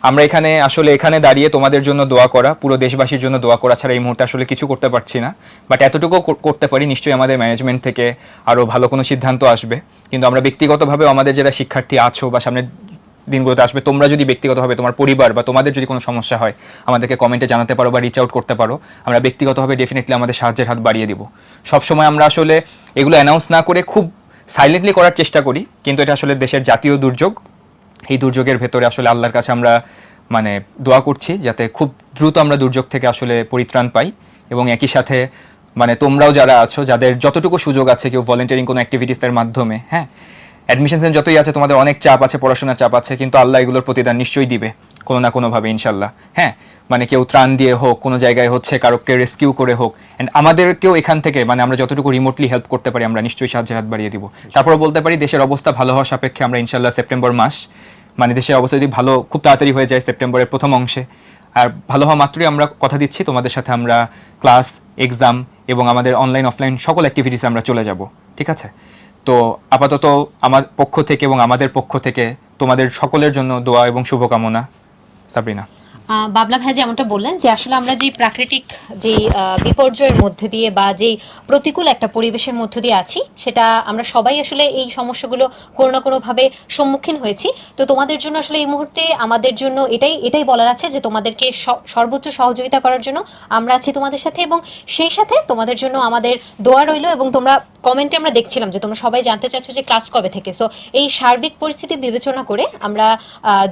আমরা এখানে দাঁড়িয়ে তোমাদের জন্য দোয়া করা, পুরো দেশবাসীর জন্য দোয়া করা ছাড়া এই মুহূর্তে আসলে কিছু করতে পারছি না। বাট এতটুকু করতে পারি, নিশ্চয়ই আমাদের ম্যানেজমেন্ট থেকে আরও ভালো কোনো সিদ্ধান্ত আসবে। কিন্তু আমরা ব্যক্তিগতভাবে আমাদের যারা শিক্ষার্থী আছো বা সামনে দিনগুলোতে আসবে। তোমরা যদি ব্যক্তিগতভাবে তোমার পরিবার বা তোমাদের যদি কোনো সমস্যা হয় আমাদেরকে কমেন্টে জানাতে পারো বা রিচ আউট করতে পারো, আমরা ব্যক্তিগতভাবে ডেফিনেটলি আমাদের সাহায্যের হাত বাড়িয়ে দিব। সবসময় আমরা আসলে এগুলো অ্যানাউন্স না করে খুব সাইলেন্টলি করার চেষ্টা করি, কিন্তু এটা আসলে দেশের জাতীয় দুর্যোগ। এই দুর্যোগের ভেতরে আসলে আল্লাহর কাছে আমরা মানে দোয়া করছি যাতে খুব দ্রুত আমরা দুর্যোগ থেকে আসলে পরিত্রাণ পাই, এবং একই সাথে মানে তোমরাও যারা আছো, যাদের যতটুকু সুযোগ আছে, কেউ ভলেন্টিয়ারিং কোনো অ্যাক্টিভিটিসের মাধ্যমে, হ্যাঁ, অ্যাডমিশন যতই আছে, তোমাদের অনেক চাপ আছে, পড়াশোনার চাপ আছে, কিন্তু আল্লাহ এগুলোর প্রতিদান নিশ্চয়ই দিবে কোনো না কোনোভাবে ইনশাল্লাহ। হ্যাঁ, মানে কেউ ত্রাণ দিয়ে হোক, কোনো জায়গায় হচ্ছে কারোকে রেস্কিউ করে হোক, অ্যান্ড আমাদেরকেও এখান থেকে মানে আমরা যতটুকু রিমোটলি হেল্প করতে পারি আমরা নিশ্চয়ই সাহায্যের হাত বাড়িয়ে দিব। তারপরে বলতে পারি দেশের অবস্থা ভালো হওয়া সাপেক্ষে আমরা ইনশাল্লাহ সেপ্টেম্বর মাস, মানে দেশের অবস্থা যদি ভালো খুব তাড়াতাড়ি হয়ে যায় সেপ্টেম্বরের প্রথম অংশে, আর ভালো হওয়া মাত্রই আমরা কথা দিচ্ছি তোমাদের সাথে আমরা ক্লাস, এক্সাম এবং আমাদের অনলাইন অফলাইন সকল অ্যাক্টিভিটিস আমরা চলে যাব, ঠিক আছে? তো আপাতত আমার পক্ষ থেকে এবং আমাদের পক্ষ থেকে তোমাদের সকলের জন্য দোয়া এবং শুভকামনা। সাবরিনা। বাবলা ভাই যেমনটা বললেন যে আসলে আমরা যে প্রাকৃতিক যে বিপর্যয়ের মধ্যে দিয়ে বা যেই প্রতিকূল একটা পরিবেশের মধ্য দিয়ে আছি, সেটা আমরা সবাই আসলে এই সমস্যাগুলো কোনো না কোনোভাবে সম্মুখীন হয়েছি। তো তোমাদের জন্য আসলে এই মুহূর্তে আমাদের জন্য এটাই বলার আছে যে তোমাদেরকে সর্বোচ্চ সহযোগিতা করার জন্য আমরা আছি তোমাদের সাথে, এবং সেই সাথে তোমাদের জন্য আমাদের দোয়া রইলো। এবং তোমরা কমেন্টে আমরা দেখছিলাম যে তোমরা সবাই জানতে চাচ্ছ যে ক্লাস কবে থেকে। সো এই সার্বিক পরিস্থিতি বিবেচনা করে আমরা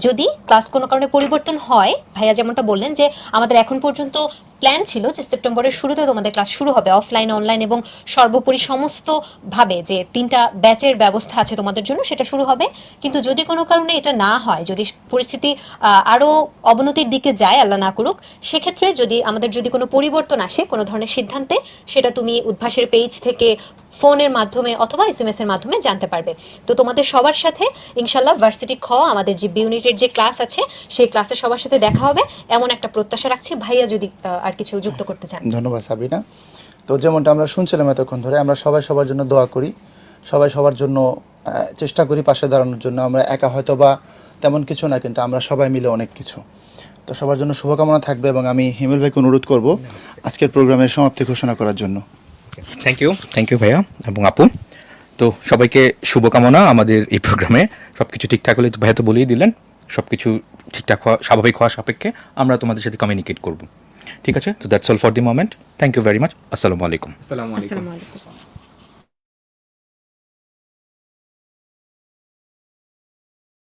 যদি ক্লাস কোনো কারণে পরিবর্তন হয়, ভাইয়া যেমনটা বললেন যে আমাদের এখন পর্যন্ত প্ল্যান ছিল যে সেপ্টেম্বরের শুরুতে তোমাদের ক্লাস শুরু হবে, অফলাইন, অনলাইন এবং সর্বোপরি সমস্তভাবে যে 3টা ব্যাচের ব্যবস্থা আছে তোমাদের জন্য সেটা শুরু হবে। কিন্তু যদি কোনো কারণে এটা না হয়, যদি পরিস্থিতি আরও অবনতির দিকে যায়, আল্লাহ না করুক, সেক্ষেত্রে আমাদের কোনো পরিবর্তন আসে কোনো ধরনের সিদ্ধান্তে, সেটা তুমি উদ্ভাসের পেজ থেকে ফোনের মাধ্যমে অথবা SMS এর মাধ্যমে জানতে পারবে। তো তোমাদের সবার সাথে ইনশাল্লাহ ভার্সিটি আমাদের যে ইউনিটের যে ক্লাস আছে সেই ক্লাসে সবার সাথে দেখা হবে এমন একটা প্রত্যাশা রাখছি। ভাইয়া যদি আর কিছু যুক্ত করতে চান। ধন্যবাদ সাবরিনা। তো যেমনটা আমরা শুনছিলাম এতক্ষণ ধরে, আমরা সবাই সবার জন্য দোয়া করি, সবাই সবার জন্য চেষ্টা করি পাশে দাঁড়ানোর জন্য। আমরা একা হয়তো বা তেমন কিছু না, কিন্তু আমরা সবাই মিলে অনেক কিছু। তো সবার জন্য শুভকামনা থাকবে, এবং আমি হিমেল ভাইকে অনুরোধ করব আজকের প্রোগ্রামের সমাপ্তি ঘোষণা করার জন্য। থ্যাংক ইউ ভাইয়া এবং আপু। তো সবাইকে শুভকামনা আমাদের এই প্রোগ্রামে। সব কিছু ঠিকঠাক হলে ভাইয়া তো বলেই দিলেন, সব কিছু ঠিকঠাক হওয়া, স্বাভাবিক হওয়া সাপেক্ষে আমরা তোমাদের সাথে কমিউনিকেট করব, ঠিক আছে? তো that's all for the moment. Thank you very much. আসসালামু আলাইকুম। আসসালামু আলাইকুম। আসসালামু আলাইকুম।